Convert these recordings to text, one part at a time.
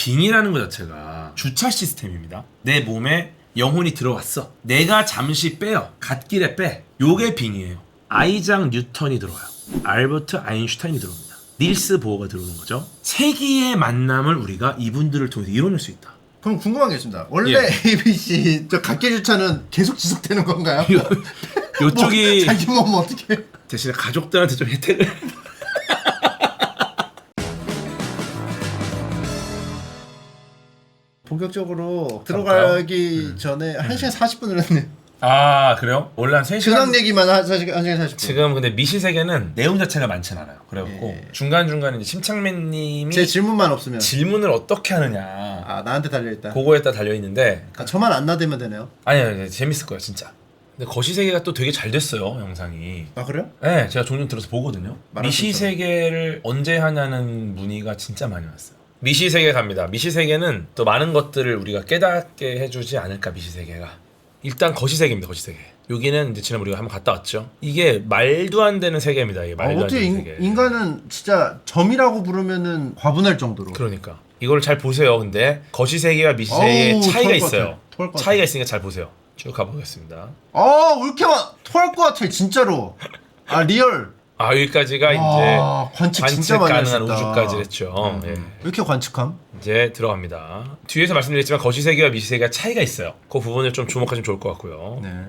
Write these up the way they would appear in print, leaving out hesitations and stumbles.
빙이라는 것 자체가 주차 시스템입니다. 내 몸에 영혼이 들어왔어. 내가 잠시 빼요. 갓길에 빼. 요게 빙이에요. 아이작 뉴턴이 들어와요. 알버트 아인슈타인이 들어옵니다. 닐스 보어가 들어오는 거죠. 세기의 만남을 우리가 이분들을 통해서 이뤄낼 수 있다. 그럼 궁금한 게 있습니다. 원래 ABC 저 갓길 주차는 계속 지속되는 건가요? 요쪽이 뭐, 자기 몸 어떻게? 대신에 가족들한테 좀 혜택을 본격적으로 들어가기 전에 1시간 40분을 했네. 아 그래요? 원래 한 3시간 근황 얘기만 1시간 40분. 지금 근데 미시세계는 내용 자체가 많진 않아요. 그래갖고 중간중간에 이제 심창맨님이 제 질문만 없으면 질문을 어떻게 하느냐 아 나한테 달려있다. 그거에 따라 달려있는데 아, 저만 안 나대면 되네요. 아니요 재밌을 거예요 진짜. 근데 거시세계가 또 되게 잘 됐어요 영상이. 아 그래요? 네 제가 종종 들어서 보거든요. 미시세계를 언제 하냐는 문의가 진짜 많이 왔어요. 미시세계 갑니다. 미시세계는 또 많은 것들을 우리가 깨닫게 해주지 않을까. 미시세계가 일단 거시세계입니다. 거시세계 여기는 이제 지난번에 우리가 한번 갔다 왔죠. 이게 말도 안 되는 세계입니다. 이게 말도 안 어떻게 되는 세계. 인간은 진짜 점이라고 부르면은 과분할 정도로. 그러니까 이걸 잘 보세요. 근데 거시세계와 미시세계의 차이가 토할 것 있어요. 같아. 토할 것 차이가 있으니까 잘 보세요. 쭉 가보겠습니다. 왜 이렇게 토할 것 같아 진짜로. 아 리얼. 아 여기까지가 이제 관측 진짜 많이 가능한 하셨다. 우주까지 했죠. 예. 왜 이렇게 관측함? 이제 들어갑니다. 뒤에서 말씀드렸지만 거시세계와 미시세계가 차이가 있어요. 그 부분을 좀 주목하시면 좋을 것 같고요. 네.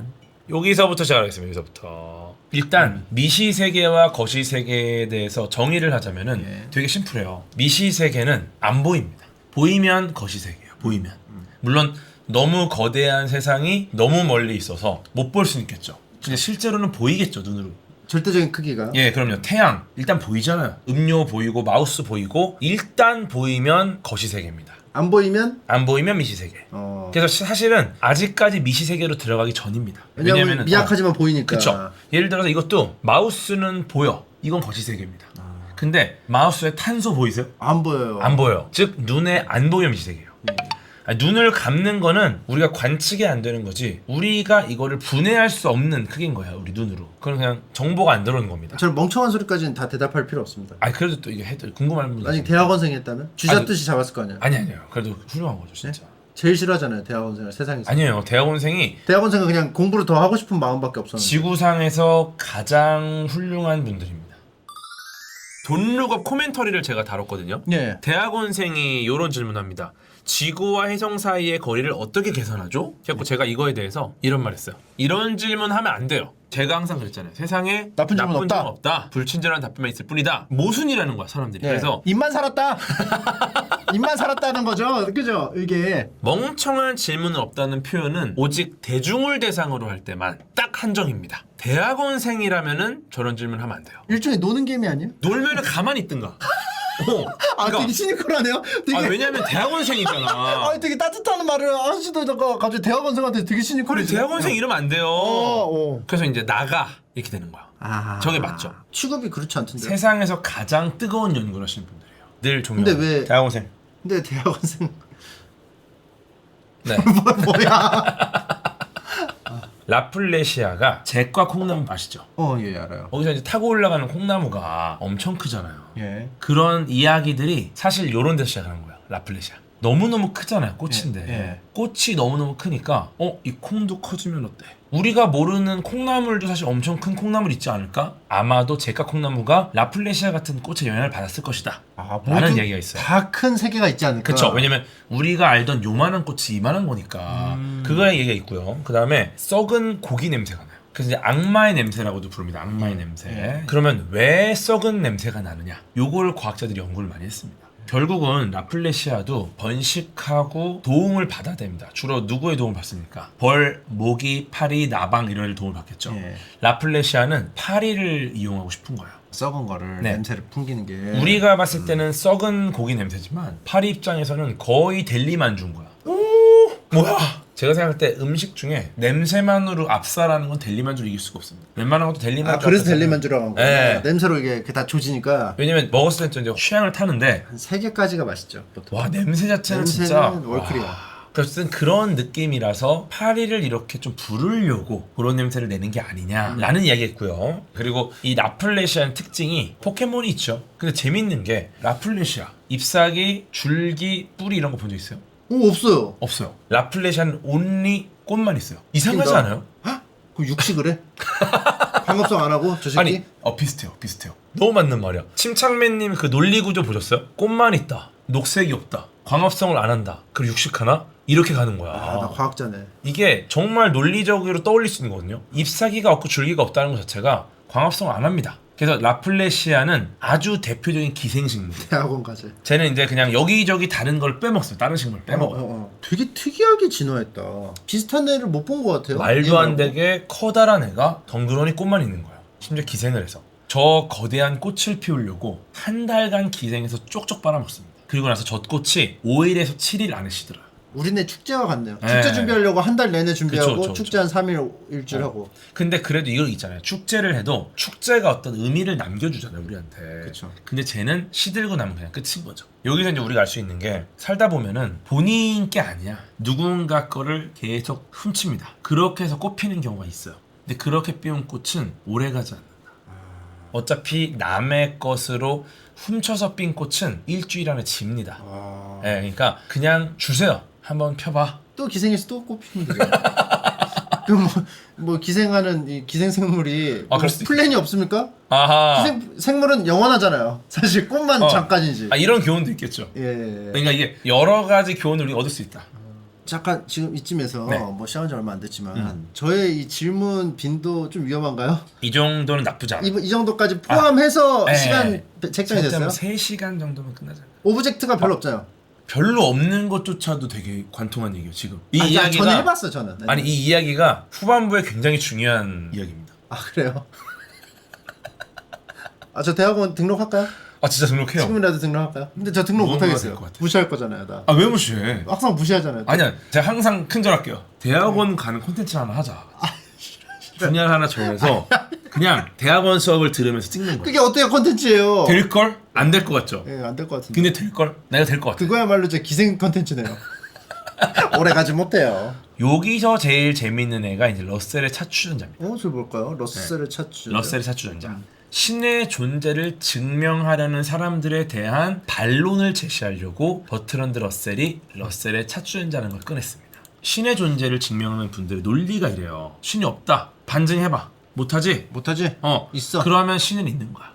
여기서부터 시작하겠습니다. 여기서부터 일단 미시세계와 거시세계에 대해서 정의를 하자면은 되게 심플해요. 미시세계는 안 보입니다. 보이면 거시세계예요. 보이면. 물론 너무 거대한 세상이 너무 멀리 있어서 못 볼 수는 있겠죠. 근데 실제로는 보이겠죠. 눈으로. 절대적인 크기가. 예, 그럼요. 태양 일단 보이잖아요. 음료 보이고 마우스 보이고 일단 보이면 거시세계입니다. 안 보이면? 안 보이면 미시세계. 그래서 사실은 아직까지 미시세계로 들어가기 전입니다. 왜냐면 미약하지만 보이니까. 그렇죠. 예를 들어서 이것도 마우스는 보여. 이건 거시세계입니다. 근데 마우스에 탄소 보이세요? 안 보여요. 안 보여. 즉 눈에 안 보이면 미시세계예요. 눈을 감는 거는 우리가 관측이 안 되는 거지 우리가 이거를 분해할 수 없는 크기인 거야. 우리 눈으로. 그건 그냥 정보가 안 들어오는 겁니다. 저는 멍청한 소리까지는 다 대답할 필요 없습니다. 그래도 또 이게 해도 궁금한 분들 아니 대학원생 했다면? 쥐잡듯이 잡았을 거 아니야. 아니에요. 그래도 훌륭한 거죠 진짜. 제일 싫어하잖아요 대학원생을 세상에서. 아니에요. 대학원생이 대학원생은 그냥 공부를 더 하고 싶은 마음밖에 없었는데. 지구상에서 가장 훌륭한 분들입니다. 돈룩업 코멘터리를 제가 다뤘거든요. 예. 대학원생이 이런 질문합니다. 지구와 해성 사이의 거리를 어떻게 계산하죠? 그래서 제가 이거에 대해서 이런 말 했어요. 이런 질문 하면 안 돼요. 제가 항상 그랬잖아요. 세상에 나쁜 질문 없다. 불친절한 답변만 있을 뿐이다. 모순이라는 거야 사람들이. 예. 그래서 입만 살았다. 입만 살았다는 거죠. 그죠? 이게 멍청한 질문은 없다는 표현은 오직 대중을 대상으로 할 때만 딱 한정입니다. 대학원생이라면은 저런 질문 하면 안 돼요. 일종의 노는 게임이 아니에요? 놀면은 가만히 있든가. 그러니까, 되게 시니컬하네요. 되게 왜냐면 대학원생이잖아. 되게 따뜻한 말을 하시다가 갑자기 대학원생한테 되게 우리 시니컬해. 대학원생 이러면 안 돼요. 그래서 이제 나가 이렇게 되는 거야. 저게 맞죠? 취급이 그렇지 않던데. 세상에서 가장 뜨거운 연구를 하시는 분들이에요. 늘 존경. 근데 왜 대학원생? 근데 대학원생 네. 뭐야? 라플레시아가 잭과 콩나무 아시죠? 예 알아요. 거기서 이제 타고 올라가는 콩나무가 엄청 크잖아요. 예. 그런 이야기들이 사실 요런 데서 시작하는 거야. 라플레시아. 너무너무 크잖아요. 꽃인데. 예. 꽃이 너무너무 크니까 이 콩도 커지면 어때? 우리가 모르는 콩나물도 사실 엄청 큰 콩나물 있지 않을까? 아마도 잭과 콩나무가 라플레시아 같은 꽃의 영향을 받았을 것이다. 라는 이야기가 있어요. 다 큰 세계가 있지 않을까? 그렇죠. 왜냐면 우리가 알던 요만한 꽃이 이만한 거니까 그거의 얘기가 있고요. 그 다음에 썩은 고기 냄새가 나요. 그래서 이제 악마의 냄새라고도 부릅니다. 악마의 냄새. 그러면 왜 썩은 냄새가 나느냐? 요걸 과학자들이 연구를 많이 했습니다. 결국은 라플레시아도 번식하고 도움을 받아야 됩니다. 주로 누구의 도움을 받습니까? 벌, 모기, 파리, 나방 이런 애들 도움을 받겠죠. 라플레시아는 파리를 이용하고 싶은 거예요. 썩은 거를 냄새를 풍기는 게 우리가 봤을 때는 썩은 고기 냄새지만 파리 입장에서는 거의 델리만주인 거야. 뭐야? 제가 생각할 때 음식 중에 냄새만으로 압살하는 건 델리만주를 이길 수가 없습니다. 웬만한 것도 델리만주. 그래서 델리만주라고 한 거야. 네. 냄새로 이게 다 조지니까. 왜냐면 먹었을 때 이제 취향을 타는데 한 3개까지가 맛있죠. 보통. 와 냄새 자체는 냄새는 진짜 월클이야. 어쨌든 그런 느낌이라서 파리를 이렇게 좀 부르려고 그런 냄새를 내는 게 아니냐라는 이야기했고요. 그리고 이 라플레시아의 특징이 포켓몬이 있죠. 근데 재밌는 게 라플레시아 잎사귀, 줄기, 뿌리 이런 거 본 적 있어요? 오 없어요. 없어요. 라플레시아는 온리 꽃만 있어요. 이상하지 웃긴다. 않아요? 헉? 그럼 육식을 해? 방업성 안 하고 저 새끼? 아니, 비슷해요. 너무 맞는 말이야. 침착맨님 그 논리 구조 보셨어요? 꽃만 있다. 녹색이 없다. 광합성을 안 한다. 그리고 육식하나? 이렇게 가는 거야. 나 과학자네. 이게 정말 논리적으로 떠올릴 수 있는 거거든요. 잎사귀가 없고 줄기가 없다는 것 자체가 광합성을 안 합니다. 그래서 라플레시아는 아주 대표적인 기생식물. 대학원 가재. 쟤는 이제 그냥 여기저기 다른 걸 빼먹어요. 다른 식물 빼먹어요. 되게 특이하게 진화했다. 비슷한 애를 못 본 것 같아요. 말도 안 얘하고. 되게 커다란 애가 덩그러니 꽃만 있는 거예요. 심지어 기생을 해서. 저 거대한 꽃을 피우려고 한 달간 기생해서 쪽쪽 빨아먹습니다. 그리고 나서 젖꽃이 5일에서 7일 안에 시들어요. 우리네 축제와 같네요. 네. 축제 준비하려고 한 달 내내 준비하고 그쵸. 축제 한 3일 일주일 하고. 근데 그래도 이거 있잖아요. 축제를 해도 축제가 어떤 의미를 남겨주잖아요, 우리한테. 그쵸. 근데 쟤는 시들고 나면 그냥 끝인 거죠. 여기서 이제 우리가 알 수 있는 게 살다 보면은 본인 게 아니야. 누군가 거를 계속 훔칩니다. 그렇게 해서 꽃 피는 경우가 있어요. 근데 그렇게 피운 꽃은 오래가지 않는다. 어차피 남의 것으로 훔쳐서 핀 꽃은 일주일 안에 집니다. 예, 그러니까 그냥 주세요. 한번 펴봐. 또 기생해서 또 꽃피면 되죠. 그럼 뭐 기생하는 이 기생생물이 뭐 그럴 수도 플랜이 없습니까? 아하. 생물은 영원하잖아요. 사실 꽃만 잠깐이지. 이런 교훈도 있겠죠. 예. 그러니까 이게 여러 가지 교훈을 우리가 얻을 수 있다. 잠깐 지금 이쯤에서 네. 뭐 시작한 지 얼마 안 됐지만 저의 이 질문 빈도 좀 위험한가요? 이 정도는 나쁘지 않아. 이 정도까지 포함해서 네. 시간 책정이 됐어요? 3시간 정도면 끝나잖아. 오브젝트가 별로 없잖아요. 별로 없는 것조차도 되게 관통한 얘기예요, 지금. 이 아니, 이야기가 저는 해봤어요, 저는. 네. 아니 이 이야기가 후반부에 굉장히 중요한 이야기입니다. 아 그래요? 저 대학원 등록할까요? 진짜 등록해요. 지금이라도 등록할까요? 근데 저 등록 너무 못하겠어요. 될것 같아. 무시할 거잖아요, 나. 왜 무시해? 막상 무시하잖아요. 아니야, 제가 항상 큰절할게요. 대학원 가는 콘텐츠 하나 하자. 분야를 하나 정해서 그냥 대학원 수업을 들으면서 찍는 거야. 그게 어떻게 컨텐츠예요? 될걸? 안 될 것 같죠? 예, 안 될 것 같은데. 근데 될걸? 내가 될 것 같아. 그거야말로 제 기생 컨텐츠네요. 오래 가지 못해요. 여기서 제일 재밌는 애가 이제 러셀의 차추전자입니다. 저 뭘까요? 러셀의 차추. 러셀의 차추전자. 신의 존재를 증명하려는 사람들에 대한 반론을 제시하려고 버트런드 러셀이 러셀의 차추전자라는 걸 꺼냈습니다. 신의 존재를 증명하는 분들의 논리가 이래요. 신이 없다. 반증해봐. 못하지? 못하지? 있어. 그러면 신은 있는 거야.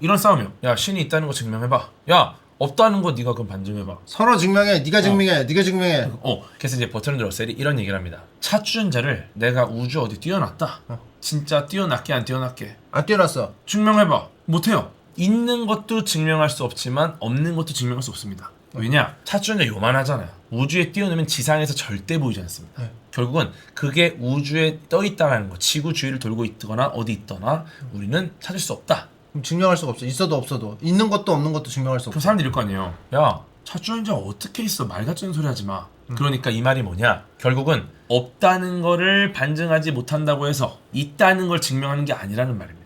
이런 싸움이요. 야, 신이 있다는 거 증명해봐. 야, 없다는 거 네가 그럼 반증해봐. 서로 증명해. 네가 증명해. 네가 증명해. 그래서 이제 버트런드 러셀이 이런 얘기를 합니다. 차추전자를 내가 우주 어디 띄워놨다. 진짜 띄워놨게 안 띄워놨게. 안 띄워놨어. 증명해봐. 못해요. 있는 것도 증명할 수 없지만 없는 것도 증명할 수 없습니다. 왜냐? 차추전자 요만하잖아요. 우주에 띄워놓으면 지상에서 절대 보이지 않습니다. 결국은 그게 우주에 떠있다는 거, 지구 주위를 돌고 있거나 어디 있거나 우리는 찾을 수 없다. 그럼 증명할 수가 없어. 있어도 없어도. 있는 것도 없는 것도 증명할 수 그럼 없어. 사람들이 이럴 거 아니에요. 야, 차추전자 어떻게 있어? 말 같지는 소리 하지 마. 그러니까 이 말이 뭐냐? 결국은 없다는 거를 반증하지 못한다고 해서 있다는 걸 증명하는 게 아니라는 말입니다.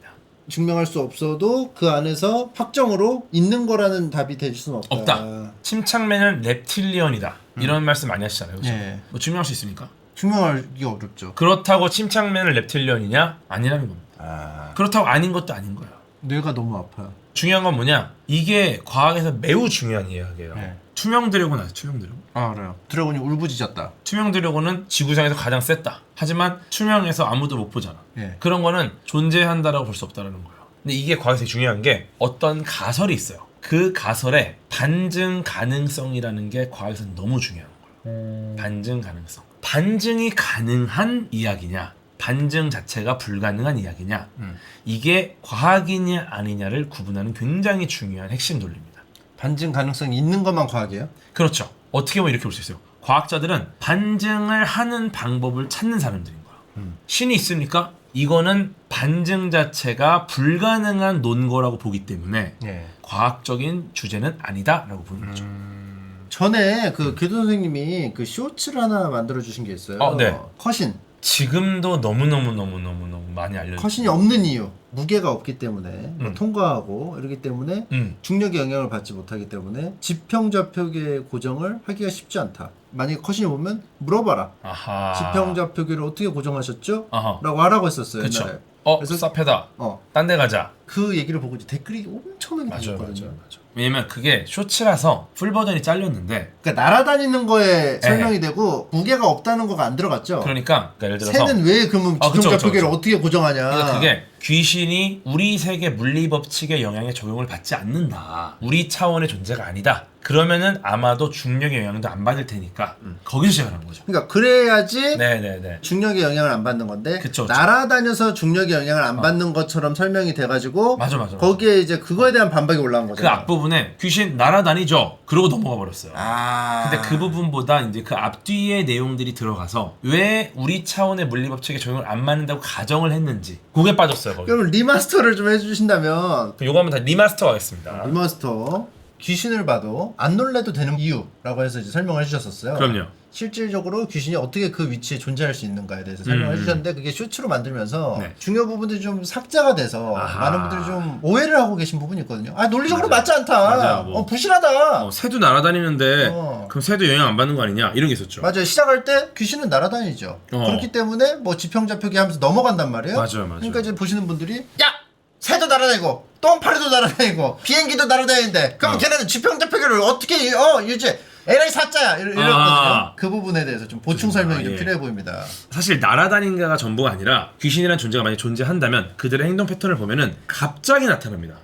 증명할 수 없어도 그 안에서 확정으로 있는 거라는 답이 될 수는 없다. 없다. 침착맨은 reptilian이다. 이런 말씀 많이 하시잖아요. 그렇죠? 네. 뭐 증명할 수 있습니까? 증명하기 어렵죠. 그렇다고 침착맨은 reptilian이냐? 아니라는 겁니다. 그렇다고 아닌 것도 아닌 거예요. 뇌가 너무 아파요. 중요한 건 뭐냐? 이게 과학에서 매우 중요한 이야기예요. 네. 투명 드래곤 아세요? 투명 드래곤? 알아요. 드래곤이 울부짖었다. 투명 드래곤은 지구상에서 가장 셌다. 하지만 투명해서 아무도 못 보잖아. 예. 그런 거는 존재한다라고 볼 수 없다는 거예요. 근데 이게 과학에서 중요한 게 어떤 가설이 있어요. 그 가설의 반증 가능성이라는 게 과학에서 너무 중요한 거예요. 반증 가능성. 반증이 가능한 이야기냐, 반증 자체가 불가능한 이야기냐, 이게 과학이냐 아니냐를 구분하는 굉장히 중요한 핵심 논리입니다. 반증 가능성이 있는 것만 과학이에요? 그렇죠. 어떻게 보면 이렇게 볼 수 있어요. 과학자들은 반증을 하는 방법을 찾는 사람들인 거야. 신이 있으니까 이거는 반증 자체가 불가능한 논거라고 보기 때문에 예. 과학적인 주제는 아니다라고 보는 거죠. 전에 그 교도 선생님이 그 쇼츠를 하나 만들어 주신 게 있어요. 네. 커신. 지금도 너무너무 많이 알려져. 커신이 없는 이유. 무게가 없기 때문에 뭐 통과하고 이러기 때문에 중력의 영향을 받지 못하기 때문에 지평좌표계의 고정을 하기가 쉽지 않다. 만약에 커신이 오면 물어봐라. 아하. 지평좌표계를 어떻게 고정하셨죠? 아하. 라고 하라고 했었어요. 그쵸. 옛날에. 그래서 쌉해다. 딴 데 가자. 그 얘기를 보고 이제 댓글이 엄청 엄청나게 달렸거든요. 왜냐면 그게 쇼츠라서 풀 버전이 잘렸는데 그러니까 날아다니는 거에 설명이 되고 무게가 없다는 거가 안 들어갔죠. 그러니까 예를 들어서 새는 왜 그러면 지평좌표계를 어떻게 고정하냐. 그러니까 그게 귀신이 우리 세계 물리 법칙의 영향에 적용을 받지 않는다. 우리 차원의 존재가 아니다. 그러면은 아마도 중력의 영향도 안 받을 테니까 거기서 시작하는 거죠. 그러니까 그래야지 네네네. 중력의 영향을 안 받는 건데 그쵸. 날아다녀서 중력의 영향을 안 받는 것처럼 설명이 돼가지고 맞아. 거기에 이제 그거에 대한 반박이 올라온 거죠. 그 앞부분에 귀신 날아다니죠. 그러고 넘어가 버렸어요. 아. 근데 그 부분보다 이제 그 앞뒤의 내용들이 들어가서 왜 우리 차원의 물리 법칙에 적용을 안 맞는다고 가정을 했는지 그게 빠졌어요. 거기. 그럼 리마스터를 좀 해주신다면. 요거 한번 다 리마스터 하겠습니다. 리마스터. 귀신을 봐도 안 놀래도 되는 이유라고 해서 이제 설명을 해주셨었어요. 그럼요. 실질적으로 귀신이 어떻게 그 위치에 존재할 수 있는가에 대해서 설명을 해주셨는데 그게 쇼츠로 만들면서 네. 중요 부분들이 좀 삭제가 돼서 아하. 많은 분들이 좀 오해를 하고 계신 부분이 있거든요. 아 논리적으로 맞아요. 맞지 않다. 맞아요, 뭐. 부실하다. 새도 날아다니는데 어. 그럼 새도 영향 안 받는 거 아니냐 이런 게 있었죠. 맞아요. 시작할 때 귀신은 날아다니죠. 그렇기 때문에 뭐 지평좌표기 하면서 넘어간단 말이에요. 맞아요. 그러니까 이제 보시는 분들이 야! 새도 날아다니고 똥파리도 날아다니고 비행기도 날아다니는데 그럼 걔네는 지평좌표기를 어떻게 유지해? LA 사자야 이랬거든요. 그 부분에 대해서 좀 보충 설명이 좀 필요해 보입니다. 사실 날아다닌가가 전부가 아니라 귀신이라는 존재가 만약 존재한다면 그들의 행동 패턴을 보면은 갑자기 나타납니다.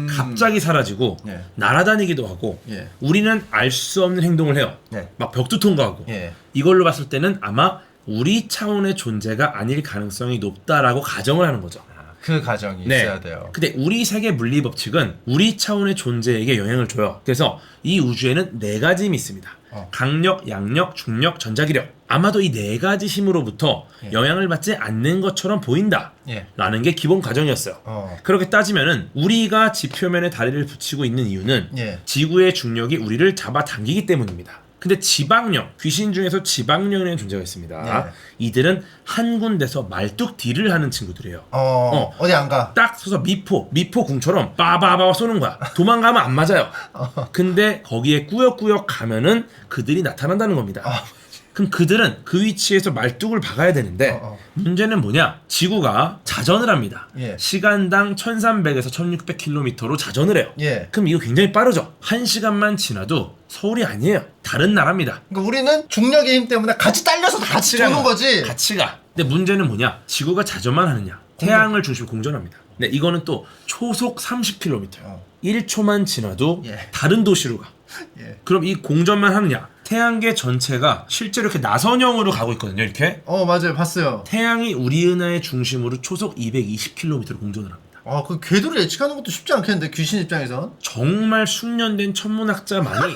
갑자기 사라지고 예. 날아다니기도 하고 예. 우리는 알 수 없는 행동을 해요. 예. 막 벽도 통과하고 예. 이걸로 봤을 때는 아마 우리 차원의 존재가 아닐 가능성이 높다라고 가정을 하는 거죠. 그 가정이 있어야 돼요. 근데 우리 세계 물리 법칙은 우리 차원의 존재에게 영향을 줘요. 그래서 이 우주에는 4가지 힘이 있습니다. 강력, 양력, 중력, 전자기력. 아마도 이 4가지 힘으로부터 영향을 받지 않는 것처럼 보인다. 라는 게 기본 가정이었어요. 그렇게 따지면은 우리가 지표면에 다리를 붙이고 있는 이유는 지구의 중력이 우리를 잡아당기기 때문입니다. 근데 지방령, 귀신 중에서 지방령이라는 존재가 있습니다. 이들은 한 군데서 말뚝딜을 하는 친구들이에요. 어디 안 가? 딱 서서 미포궁처럼 빠바바 쏘는 거야. 도망가면 안 맞아요. 근데 거기에 꾸역꾸역 가면은 그들이 나타난다는 겁니다. 그럼 그들은 그 위치에서 말뚝을 박아야 되는데 문제는 뭐냐? 지구가 자전을 합니다. 시간당 1300에서 1600km로 자전을 해요. 그럼 이거 굉장히 빠르죠? 1시간만 지나도 서울이 아니에요. 다른 나라입니다. 그러니까 우리는 중력의 힘 때문에 같이 딸려서 같이 도는 거지. 같이 가. 근데 문제는 뭐냐? 지구가 자전만 하느냐? 태양을 중심으로 공전합니다. 네, 이거는 또 초속 30km. 1초만 지나도 다른 도시로 가. 그럼 이 공전만 하느냐? 태양계 전체가 실제로 이렇게 나선형으로 가고 있거든요. 이렇게. 맞아요. 봤어요. 태양이 우리 은하의 중심으로 초속 220km로 공전을 합니다. 그 궤도를 예측하는 것도 쉽지 않겠는데 귀신 입장에선. 정말 숙련된 천문학자만이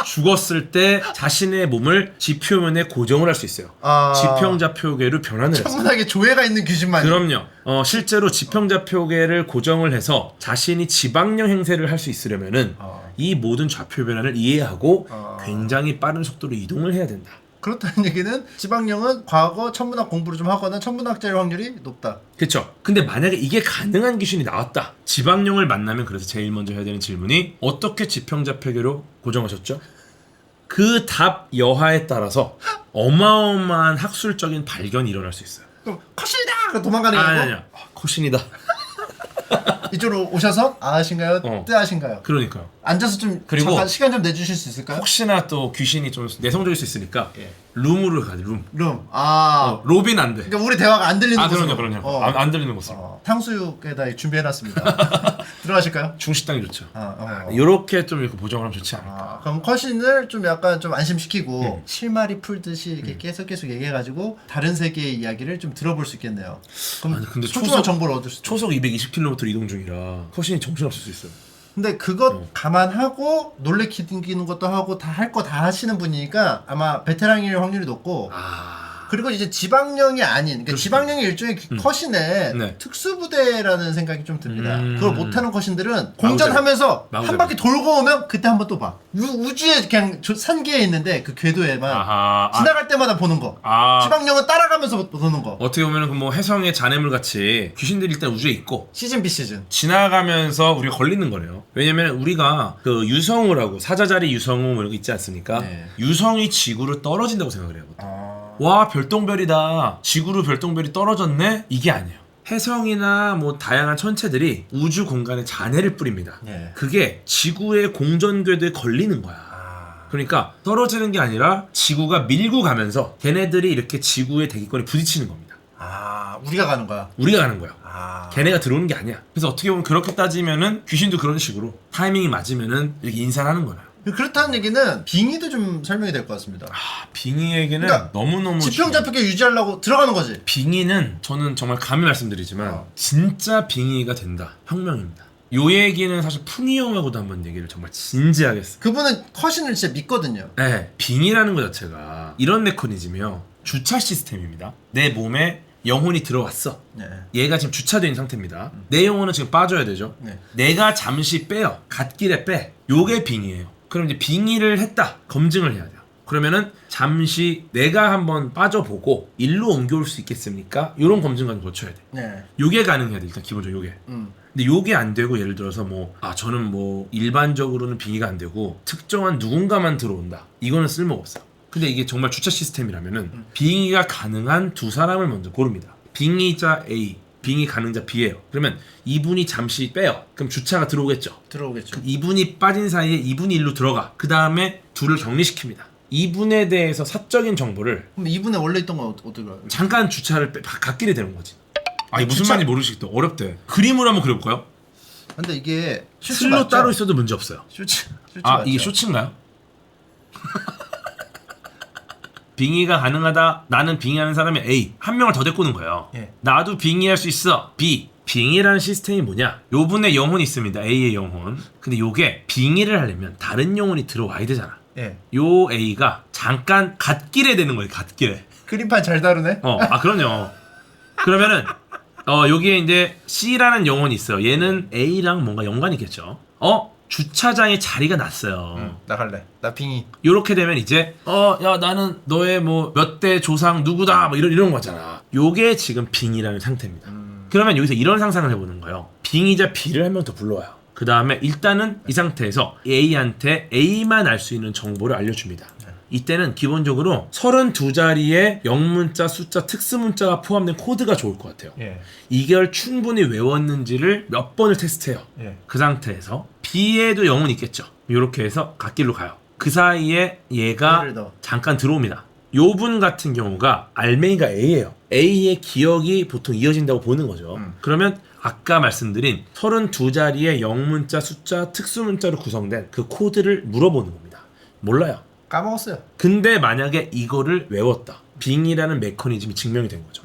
죽었을 때 자신의 몸을 지표면에 고정을 할 수 있어요. 지평좌표계로 변환을 해서. 천문학에 조예가 있는 귀신만이. 그럼요. 실제로 지평좌표계를 고정을 해서 자신이 지방령 행세를 할 수 있으려면은 이 모든 좌표 변화를 이해하고 굉장히 빠른 속도로 이동을 해야 된다. 그렇다는 얘기는 지방령은 과거 천문학 공부를 좀 하거나 천문학자일 확률이 높다. 그렇죠. 근데 만약에 이게 가능한 귀신이 나왔다. 지방령을 만나면 그래서 제일 먼저 해야 되는 질문이 어떻게 지평좌표계로 고정하셨죠? 그 답 여하에 따라서 어마어마한 학술적인 발견이 일어날 수 있어요. 그럼 컷신이다! 도망가는 게 아니야. 컷신이다. 이쪽으로 오셔서 아신가요? 뜨아신가요? 그러니까요. 앉아서 좀 그리고 잠깐 시간 좀 내주실 수 있을까요? 혹시나 또 귀신이 좀 내성적일 수 있으니까 룸으로 가야 돼. 룸. 로빈 안 돼. 그러니까 우리 대화가 안 들리는 곳으로. 그럼요. 안 들리는 곳으로. 탕수육에다 준비해놨습니다. 들어가실까요? 중식당이 좋죠. 요렇게 좀 이렇게 보정을 하면 좋지 않을까. 그럼 컷신을 좀 약간 좀 안심시키고 실마리 풀듯이 이렇게 계속 얘기해가지고 다른 세계의 이야기를 좀 들어볼 수 있겠네요. 그럼 근데 소중한 정보를 얻을 수 있어요. 초속 220km 이동 중이라 컷신이 정신없을 수 있어요. 근데 그것 감안하고 놀래키는 것도 하고 다 할 거 다 하시는 분이니까 아마 베테랑일 확률이 높고 그리고 이제 지방령이 아닌 그러니까 지방령이 일종의 컷신의 특수부대라는 생각이 좀 듭니다. 그걸 못하는 컷신들은 공전하면서 한 바퀴 돌고 오면 그때 한번 또 봐. 우주에 그냥 산계에 있는데 그 궤도에만 지나갈 때마다 보는 거. 지방령은 따라가면서 보는 거. 어떻게 보면 그 뭐 해성의 잔해물 같이 귀신들이 일단 우주에 있고 시즌 비시즌 지나가면서 우리가 걸리는 거래요. 왜냐면 우리가 그 유성우라고 사자자리 유성우 뭐 이런 거 있지 않습니까? 유성이 지구로 떨어진다고 생각을 해요. 와 별똥별이다. 지구로 별똥별이 떨어졌네? 이게 아니에요. 혜성이나 뭐 다양한 천체들이 우주 공간에 잔해를 뿌립니다. 예. 그게 지구의 공전 궤도에 걸리는 거야. 그러니까 떨어지는 게 아니라 지구가 밀고 가면서 걔네들이 이렇게 지구의 대기권에 부딪히는 겁니다. 우리가 가는 거야. 우리가 가는 거야. 아. 걔네가 들어오는 게 아니야. 그래서 어떻게 보면 그렇게 따지면은 귀신도 그런 식으로 타이밍이 맞으면은 이렇게 인사를 하는 거예요. 그렇다는 얘기는 빙의도 좀 설명이 될 것 같습니다. 빙의에게는 그러니까 너무너무 지평 잡히게 유지하려고 들어가는 거지. 빙의는 저는 정말 감히 말씀드리지만 진짜 빙의가 된다. 혁명입니다. 요 얘기는 사실 푸니 형하고도 한번 얘기를 정말 진지하게 했어요. 그분은 커신을 진짜 믿거든요. 네, 빙의라는 것 자체가 이런 메커니즘이요. 주차 시스템입니다. 내 몸에 영혼이 들어왔어. 네. 얘가 지금 주차되어 있는 상태입니다. 내 영혼은 지금 빠져야 되죠. 네. 내가 잠시 빼요. 갓길에 빼. 요게 빙의예요. 그럼 이제 빙의를 했다. 검증을 해야 돼요. 그러면은 잠시 내가 한번 빠져보고 일로 옮겨올 수 있겠습니까? 요런 검증까지 거쳐야 돼. 네. 요게 가능해야 돼. 일단 기본적으로 요게. 근데 요게 안 되고 예를 들어서 뭐 저는 뭐 일반적으로는 빙의가 안 되고 특정한 누군가만 들어온다. 이거는 쓸모가 없어요. 근데 이게 정말 주차 시스템이라면은 빙의가 가능한 두 사람을 먼저 고릅니다. 빙의자 A, 빙의 가능자 B예요. 그러면 이분이 잠시 빼요. 그럼 주차가 들어오겠죠. 들어오겠죠. 이분이 빠진 사이에 이분이 일로 들어가. 그 다음에 둘을 격리시킵니다. 이분에 대해서 사적인 정보를 그럼 이분의 원래 있던 건 어떻게 알아요? 잠깐 주차를 갓길에 되는 거지. 이게 무슨 주차- 말인지 모르시겠다. 어렵대. 그림으로 한번 그려볼까요? 근데 이게 쇼츠 슬로 맞죠? 따로 있어도 문제 없어요. 쇼츠 맞죠? 이게 쇼츠인가요? 빙의가 가능하다. 나는 빙의하는 사람이 A. 한 명을 더 데리고 오는 거예요. 예. 나도 빙의할 수 있어. B. 빙의라는 시스템이 뭐냐? 요 분의 영혼이 있습니다. A의 영혼. 근데 요게 빙의를 하려면 다른 영혼이 들어와야 되잖아. 예. 요 A가 잠깐 갓길에 되는 거예요. 갓길에. 그림판 잘 다루네. 그럼요. 그러면은 여기에 이제 C라는 영혼이 있어요. 얘는 A랑 뭔가 연관이 있겠죠. 주차장에 자리가 났어요. 나 갈래. 나 빙의. 요렇게 되면 이제 야 나는 너의 뭐 몇 대 조상 누구다 뭐 이런 거잖아. 요게 지금 빙의라는 상태입니다. 그러면 여기서 이런 상상을 해보는 거예요. 빙의자 B를 한 명 더 불러와요. 그 다음에 일단은 이 상태에서 A한테 A만 알 수 있는 정보를 알려줍니다. 이때는 기본적으로 32자리의 영문자, 숫자, 특수문자가 포함된 코드가 좋을 것 같아요. 예. 이걸 충분히 외웠는지를 몇 번을 테스트해요. 예. 그 상태에서 B에도 영혼이 있겠죠. 이렇게 해서 갓길로 가요. 그 사이에 얘가 얘를 더. 잠깐 들어옵니다. 요 분 같은 경우가 알맹이가 A예요. A의 기억이 보통 이어진다고 보는 거죠. 그러면 아까 말씀드린 32자리의 영문자, 숫자, 특수문자로 구성된 그 코드를 물어보는 겁니다. 몰라요. 까먹었어요. 근데 만약에 이거를 외웠다. 빙이라는 메커니즘이 증명이 된 거죠.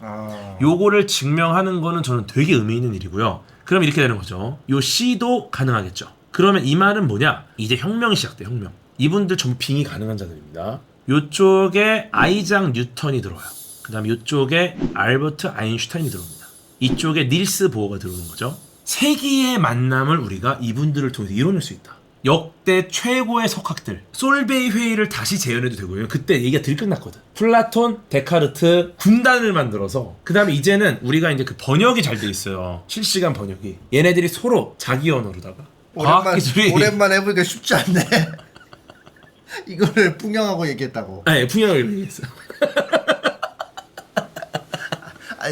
요거를 증명하는 거는 저는 되게 의미 있는 일이고요. 그럼 이렇게 되는 거죠. 요 C도 가능하겠죠. 그러면 이 말은 뭐냐? 이제 혁명이 시작돼. 혁명. 이분들 전부 빙이 가능한 자들입니다. 요쪽에 아이작 뉴턴이 들어와요. 그 다음에 요쪽에 알버트 아인슈타인이 들어옵니다. 이쪽에 닐스 보어가 들어오는 거죠. 세기의 만남을 우리가 이분들을 통해서 이뤄낼 수 있다. 역대 최고의 석학들 솔베이 회의를 다시 재현해도 되고요. 그때 얘기가 덜 끝났거든. 플라톤, 데카르트 군단을 만들어서 그 다음에 이제는 우리가 이제 그 번역이 잘 돼 있어요. 실시간 번역이. 얘네들이 서로 자기 언어로다가 과학기술이 오랜만에 해보니까 쉽지 않네. 이거를 풍경하고 얘기했다고. 풍경을 얘기했어요.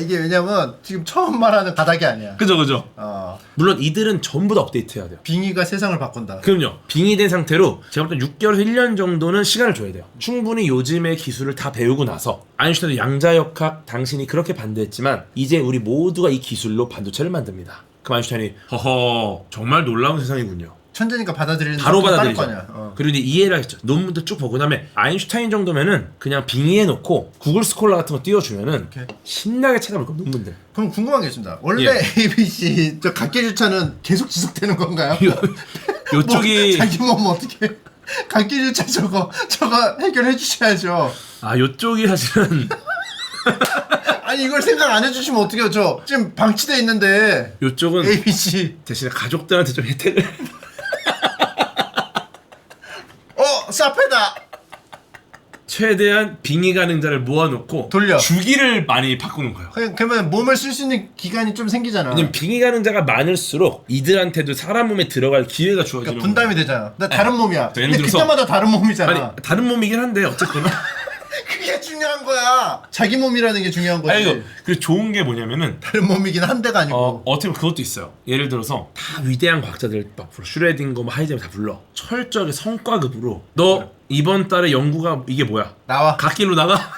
이게 왜냐면 지금 처음 말하는 바닥이 아니야. 그죠. 물론 이들은 전부 다 업데이트해야 돼요. 빙의가 세상을 바꾼다. 그럼요. 빙의된 상태로 제가 볼 때 6개월에서 1년 정도는 시간을 줘야 돼요. 충분히 요즘의 기술을 다 배우고 나서 아인슈타인도 양자역학 당신이 그렇게 반대했지만 이제 우리 모두가 이 기술로 반도체를 만듭니다. 그럼 아인슈타인이 허허 정말 놀라운 세상이군요. 천재니까 받아들이는 바로 사람도 받아들이죠. 따를 거냐. 그리고 이제 이해를 하겠죠. 논문도 쭉 보고 그다음에 아인슈타인 정도면은 그냥 빙의해놓고 구글 스콜라 같은 거 띄워주면은 오케이. 신나게 찾아볼 겁니다. 논문들. 그럼 궁금한 게 있습니다. 원래 예. ABC 저 각계 주차는 계속 지속되는 건가요? 요쪽이 뭐, 자기 몸 어떻게 각계 주차 저거 해결해 주셔야죠. 요쪽이 사실은 아니 이걸 생각 안 해주시면 어떡해요? 저 지금 방치돼 있는데 요쪽은 ABC 대신에 가족들한테 좀 혜택을 사페다. 최대한 빙의 가능자를 모아놓고 돌려. 주기를 많이 바꾸는 거예요. 그러면 몸을 쓸 수 있는 기간이 좀 생기잖아. 왜냐면 빙의 가능자가 많을수록 이들한테도 사람 몸에 들어갈 기회가 주어지는 그러니까 분담이 되잖아. 나 다른 몸이야. 예를 근데 들어서- 그때마다 다른 몸이잖아. 아니 다른 몸이긴 한데 어쨌거나 그게 그게 중요한 거야. 자기 몸이라는 게 중요한 거지. 아니 이거 그 좋은 게 뭐냐면은 다른 몸이긴 한 대가 아니고. 어떻게 보면 그것도 있어요. 예를 들어서 다 위대한 과학자들 막 불러. 슈레딩거 뭐 하이젠 다 불러. 철저하게 성과급으로 너 이번 달에 연구가 이게 뭐야? 나와. 갓길로 나가?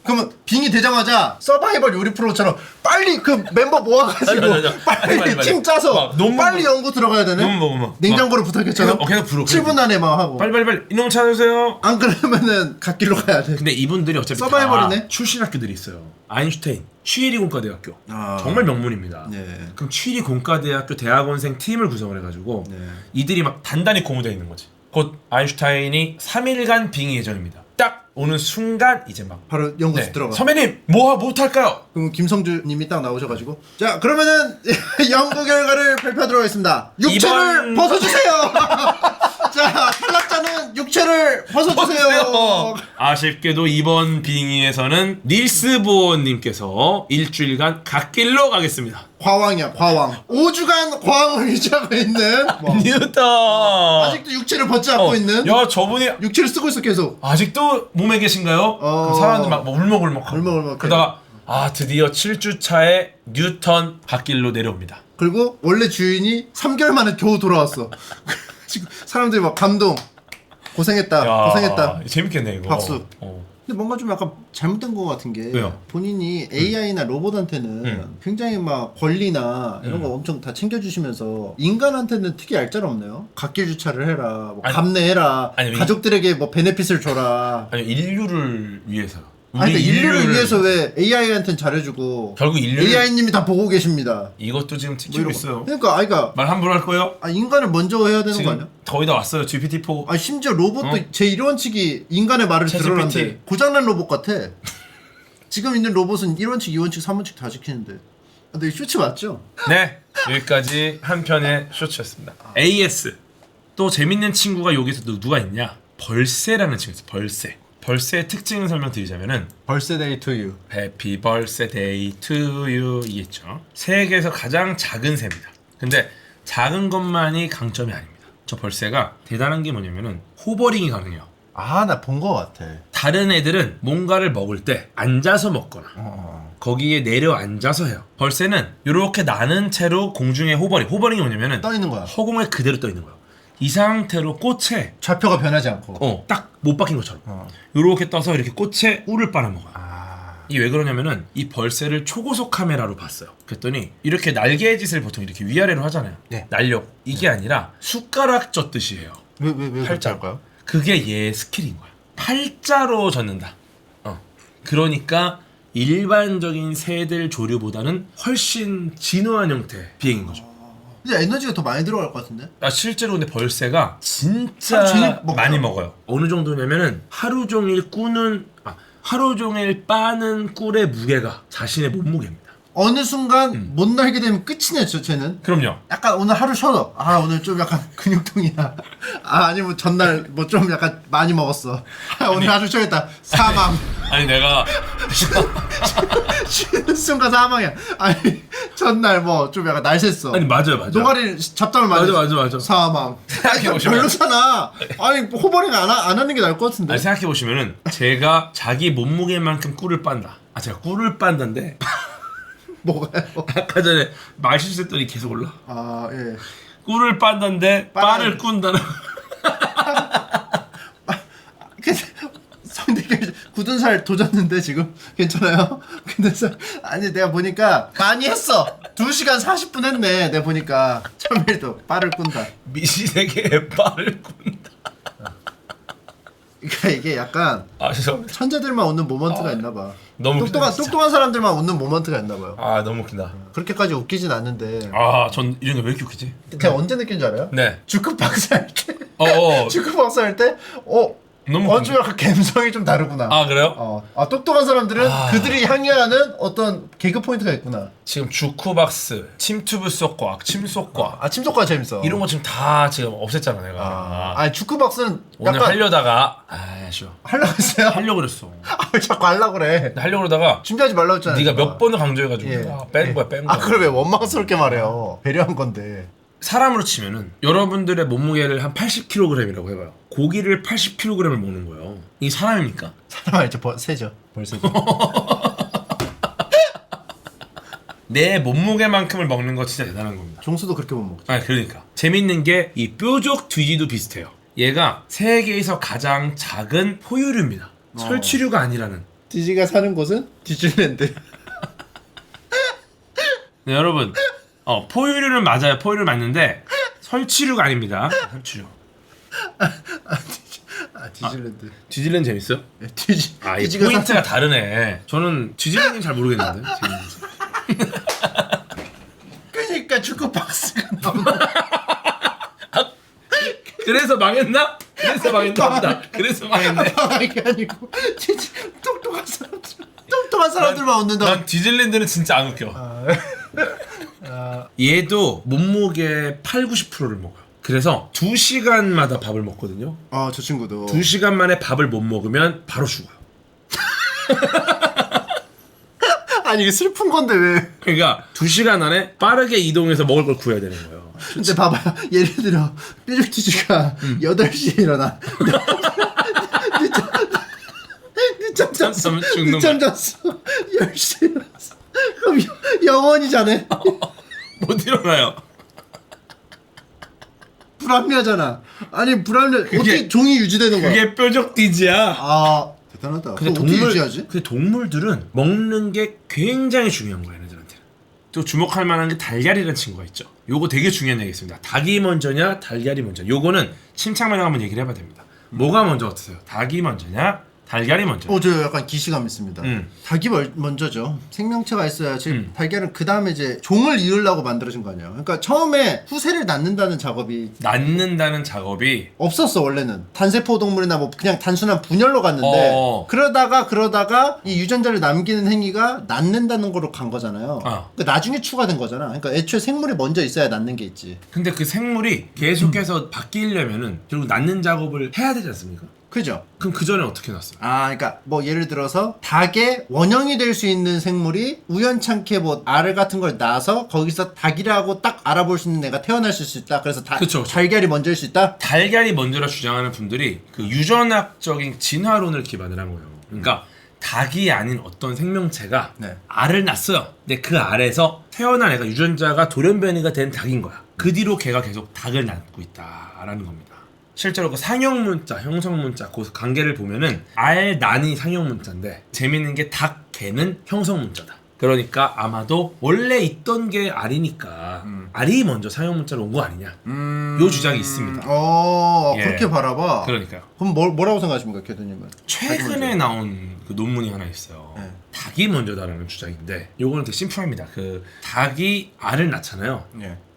그러면 빙이 되자마자 서바이벌 요리 프로처럼 빨리 그 멤버 모아가지고 빨리 빨리. 팀 짜서 막 논문 빨리 연구 들어가야 되네. 논문 뭐. 냉장고를 부탁했잖아. 계속 불어. 7분 안에 막 하고. 빨리 이놈 찾으세요. 안 그러면은 갓길로 가야 돼. 근데 이분들이 어차피 서바이벌이네? 다 출신 학교들이 있어요. 아인슈타인 취일이 공과대학교 아. 정말 명문입니다. 네. 그럼 취일이 공과대학교 대학원생 팀을 구성을 해가지고 네. 이들이 막 단단히 고무되어 있는 거지. 곧 아인슈타인이 3일간 빙의 예정입니다. 딱 오는 순간 이제 막 바로 연구소 들어가. 선배님 뭐 할까요? 그럼 김성주님이 딱 나오셔가지고 자 그러면은 연구 결과를 발표하도록 하겠습니다. 육체를 벗어주세요. 자 탈락자는 육체를 벗어주세요. 아쉽게도 이번 빙의에서는 닐스 보어님께서 일주일간 갓길로 가겠습니다. 과왕이야 과왕. 5주간 과왕을 유지하고 있는 뭐. 뉴턴 아직도 육체를 벗지 않고 있는. 야 저분이 육체를 쓰고 있어 계속. 아직도 몸에 계신가요? 그럼 사람들 막뭐 울먹울먹 울먹울먹 그러다가 드디어 7주 차에 뉴턴 갓길로 내려옵니다. 그리고 원래 주인이 3개월 만에 겨우 돌아왔어. 지금 사람들이 막 감동. 고생했다. 고생했다. 재밌겠네 이거. 박수. 근데 뭔가 좀 약간 잘못된 것 같은 게 왜요? 본인이 AI나 로봇한테는 굉장히 막 권리나 이런 거 엄청 다 챙겨주시면서 인간한테는 특히 얄짤없네요. 갓길 주차를 해라, 뭐 아니, 감내해라, 아니, 가족들에게 뭐 베네핏을 줘라. 아니 인류를 위해서. 아니 그러니까 인류를 위해서 왜 AI한테는 잘해주고 결국 인류를 AI님이 다 보고 계십니다. 이것도 지금 뭐 지키고 이런 있어요. 거. 그러니까 아이가 말 함부로 할 거예요? 인간을 먼저 해야 되는 거 지금 아니야? 거의 다 왔어요. GPT-4. 심지어 로봇도 제 1원칙이 인간의 말을 챗 들으란데 GPT. 고장난 로봇 같아. 지금 있는 로봇은 1원칙, 2원칙, 3원칙 다 지키는데. 근데 이거 쇼츠 맞죠? 네, 여기까지 한 편의 쇼츠였습니다. AS 또 재밌는 친구가 여기서 누가 있냐? 벌새라는 친구 있어요. 벌새. 벌새의 특징을 설명드리자면은 벌새데이 투 유. 해피 벌새데이 투 유 이게 있죠. 세계에서 가장 작은 새입니다. 근데 작은 것만이 강점이 아닙니다. 저 벌새가 대단한 게 뭐냐면은 호버링이 가능해요. 나 본 거 같아. 다른 애들은 뭔가를 먹을 때 앉아서 먹거나 거기에 내려앉아서 해요. 벌새는 이렇게 나는 채로 공중에 호버링이 뭐냐면은 떠 있는 거야. 허공에 그대로 떠 있는 거야. 이 상태로 꽃에 좌표가 변하지 않고. 딱 못 박힌 것처럼 이렇게 떠서 이렇게 꽃에 꿀을 빨아먹어요. 이 왜 그러냐면은 이 벌새를 초고속 카메라로 봤어요. 그랬더니 이렇게 날개의 짓을 보통 이렇게 위아래로 하잖아요. 네. 날려 이게 아니라 숟가락 젓듯이 해요. 왜 팔자일까요? 그게 얘의 스킬인 거야. 팔자로 젓는다. 그러니까 일반적인 새들 조류보다는 훨씬 진화한 형태 비행인 거죠. 근데 에너지가 더 많이 들어갈 것 같은데? 실제로 근데 벌새가 진짜 하루 종일 먹어요? 많이 먹어요. 어느 정도냐면은 하루 종일 빠는 꿀의 무게가 자신의 몸무게입니다. 어느 순간 못 날게 되면 끝이네, 쟤는. 그럼요. 약간 오늘 하루 쉬어. 오늘 좀 약간 근육통이야. 아니면 전날 뭐 좀 약간 많이 먹었어. 오늘 하루 쉬어야겠다. 사망. 아니 내가 쉬는 순간 사망이야. 아니 전날 뭐 좀 약간 날 샜어. 아니 맞아요. 노가리 잡담을 많이 맞아, 했어. 맞아, 맞아. 사망. 생각해보시면- 별로잖아. 아니 호버링 안 하는 게 나을 것 같은데. 아니 생각해 보시면은 제가 자기 몸무게만큼 꿀을 빤다. 제가 꿀을 빤다는데 뭐가요? 아까 전에 말 실수했더니 계속 올라. 예. 꿀을 빤다는데 빠를 꾼다는. 성대결 굳은 살 도졌는데 지금 괜찮아요? 근데 아니 내가 보니까 많이 했어. 2시간 40분 했네. 내가 보니까 참외도 빠를 꾼다. 미시세계에 빠를 꾼다. 그러니까 이게 약간 죄송합니다. 천재들만 웃는 모먼트가 있나 봐. 너무 웃기다, 진짜. 똑똑한 사람들만 웃는 모먼트가 있나 봐요. 너무 웃긴다. 그렇게까지 웃기진 않는데. 전 이런 게 왜 이렇게 웃기지? 제가 언제 느낀 줄 알아요? 네. 주크 박사 할 때. 어. 주크 박사 할 때 너무 좀 약간 감성이 좀 다르구나. 그래요? 똑똑한 사람들은 그들이 향유하는 어떤 개그 포인트가 있구나. 지금 주쿠박스, 침투브 속과학, 침속과학 침속과 재밌어. 이런 거 지금 다 지금 없앴잖아 내가. 주크 박사는 오늘 약간 하려다가 쉬워. 하려고 했어요? 하려고 그랬어. 왜 자꾸 하려고 그래? 하려고 그러다가 준비하지 말라고 했잖아요. 네가 몇 번을 강조해가지고 예. 뺀 거야. 그걸 왜 원망스럽게 말해요? 배려한 건데. 사람으로 치면은 여러분들의 몸무게를 한 80kg이라고 해봐요. 고기를 80kg을 먹는 거예요. 이 사람입니까? 사람 알죠? 세죠. 벌세죠. 내 몸무게만큼을 먹는 거 진짜 대단한 겁니다. 종수도 그렇게 못 먹죠. 아, 그러니까 재밌는 게 이 뾰족 뒤지도 비슷해요. 얘가 세계에서 가장 작은 포유류입니다. 설치류가 아니라는. 디지가 사는 곳은 디즈니랜드. 네, 여러분, 포유류는 맞아요. 포유류 맞는데 설치류가 아닙니다. 설치류. 디즈니랜드. 디즈니랜드 재밌어요? 네, 아, 이 포인트가 다르네. 저는 디즈니랜드는 잘 모르겠는데. 그러니까 축구 박스가 나오는. 그래서 망했나? 그래서 망했나? 그래서 망했네. 이게 아니고 진짜 똑똑한 사람들만 얻는다. 난 디즈니랜드는 진짜 안 웃겨. 얘도 몸무게 80~90%를 먹어요. 그래서 2시간마다 밥을 먹거든요. 아, 저 친구도 2시간 만에 밥을 못 먹으면 바로 죽어요. 아니 이게 슬픈 건데 왜? 그러니까 2시간 안에 빠르게 이동해서 먹을 걸 구해야 되는 거예요. 근데 봐봐요. 예를 들어 삐죽티즈가 8시에 일어나. 늦잠 잤어. 죽는 늦잠 잤어. 10시에 일어났어. 그럼 영원히 자네. 못 일어나요. 불합리하잖아. 아니 불합리. 어떻게 종이 유지되는 거야? 그게 뾰족 디지야. 아 대단하다. 근데 어떻게 유지하지? 근데 동물들은 먹는 게 굉장히 중요한 거야, 얘네들한테는. 또 주목할 만한 게 달걀이라는 친구가 있죠. 요거 되게 중요한 얘기 있습니다. 닭이 먼저냐, 달걀이 먼저. 요거는 침착만에 한번 얘기를 해봐야 됩니다. 뭐가 먼저 같으세요? 닭이 먼저냐, 달걀이 먼저? 저 약간 기시감 있습니다. 닭이 먼저죠. 생명체가 있어야지. 달걀은 그 다음에 이제 종을 이으려고 만들어진 거 아니에요. 그러니까 처음에 후세를 낳는다는 작업이 낳는다는 작업이 없었어 원래는. 단세포 동물이나 뭐 그냥 단순한 분열로 갔는데 그러다가 이 유전자를 남기는 행위가 낳는다는 거로 간 거잖아요. 그러니까 나중에 추가된 거잖아. 그러니까 애초에 생물이 먼저 있어야 낳는 게 있지. 근데 그 생물이 계속해서 바뀌려면은 결국 낳는 작업을 해야 되지 않습니까? 그죠? 그럼 그 전에 어떻게 났어요? 그러니까 뭐 예를 들어서 닭의 원형이 될 수 있는 생물이 우연찮게 뭐 알을 같은 걸 낳아서 거기서 닭이라고 딱 알아볼 수 있는 애가 태어날 수 있다. 그래서 그쵸. 달걀이 먼저일 수 있다. 달걀이 먼저라 주장하는 분들이 그 유전학적인 진화론을 기반을 한 거예요. 그러니까 닭이 아닌 어떤 생명체가 알을 낳았어요. 근데 그 알에서 태어난 애가 유전자가 돌연변이가 된 닭인 거야. 그 뒤로 걔가 계속 닭을 낳고 있다라는 겁니다. 실제로 그 상형문자, 형성문자 그 관계를 보면은 알, 난이 상형문자인데 재밌는 게 닭, 개는 형성문자다. 그러니까 아마도 원래 있던 게 알이니까 알이 먼저 상형문자로 온 거 아니냐. 요 주장이 있습니다. 그렇게 바라봐. 그러니까요. 그럼 뭐라고 생각하십니까, 교수님은? 최근에 나온 그 논문이 하나 있어요. 닭이 먼저다라는 주장인데 요거는 되게 심플합니다. 그 닭이 알을 낳잖아요.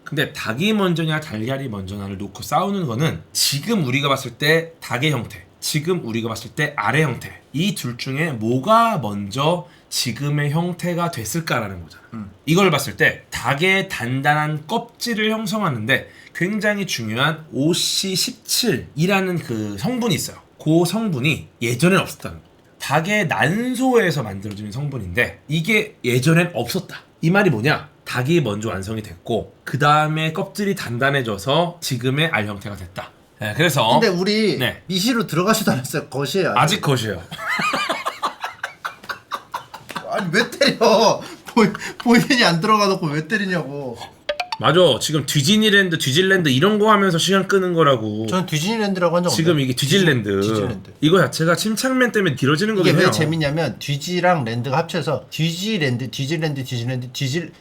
근데 닭이 먼저냐 달걀이 먼저냐를 놓고 싸우는 거는 지금 우리가 봤을 때 닭의 형태, 지금 우리가 봤을 때 알의 형태, 이 둘 중에 뭐가 먼저 지금의 형태가 됐을까라는 거잖아. 이걸 봤을 때 닭의 단단한 껍질을 형성하는데 굉장히 중요한 OC17이라는 그 성분이 있어요. 그 성분이 예전엔 없었다는 거예요. 닭의 난소에서 만들어지는 성분인데 이게 예전엔 없었다. 이 말이 뭐냐? 닭이 먼저 완성이 됐고 그 다음에 껍질이 단단해져서 지금의 알 형태가 됐다. 네, 그래서 근데 우리 미시로 들어가지도 않았어요. 것이에요. 아직 것이에요. 아니 왜 때려? 본인이 안 들어가 놓고 왜 때리냐고. 맞아. 지금 디즈니랜드 이런 거 하면서 시간 끄는 거라고. 저는 디즈니랜드라고 한 적 없어요. 지금 이게 디즈랜드. 이거 자체가 침착맨 때문에 길어지는 거긴 해요. 이게 왜 재밌냐면 디지랑 랜드가 합쳐서 디지랜드,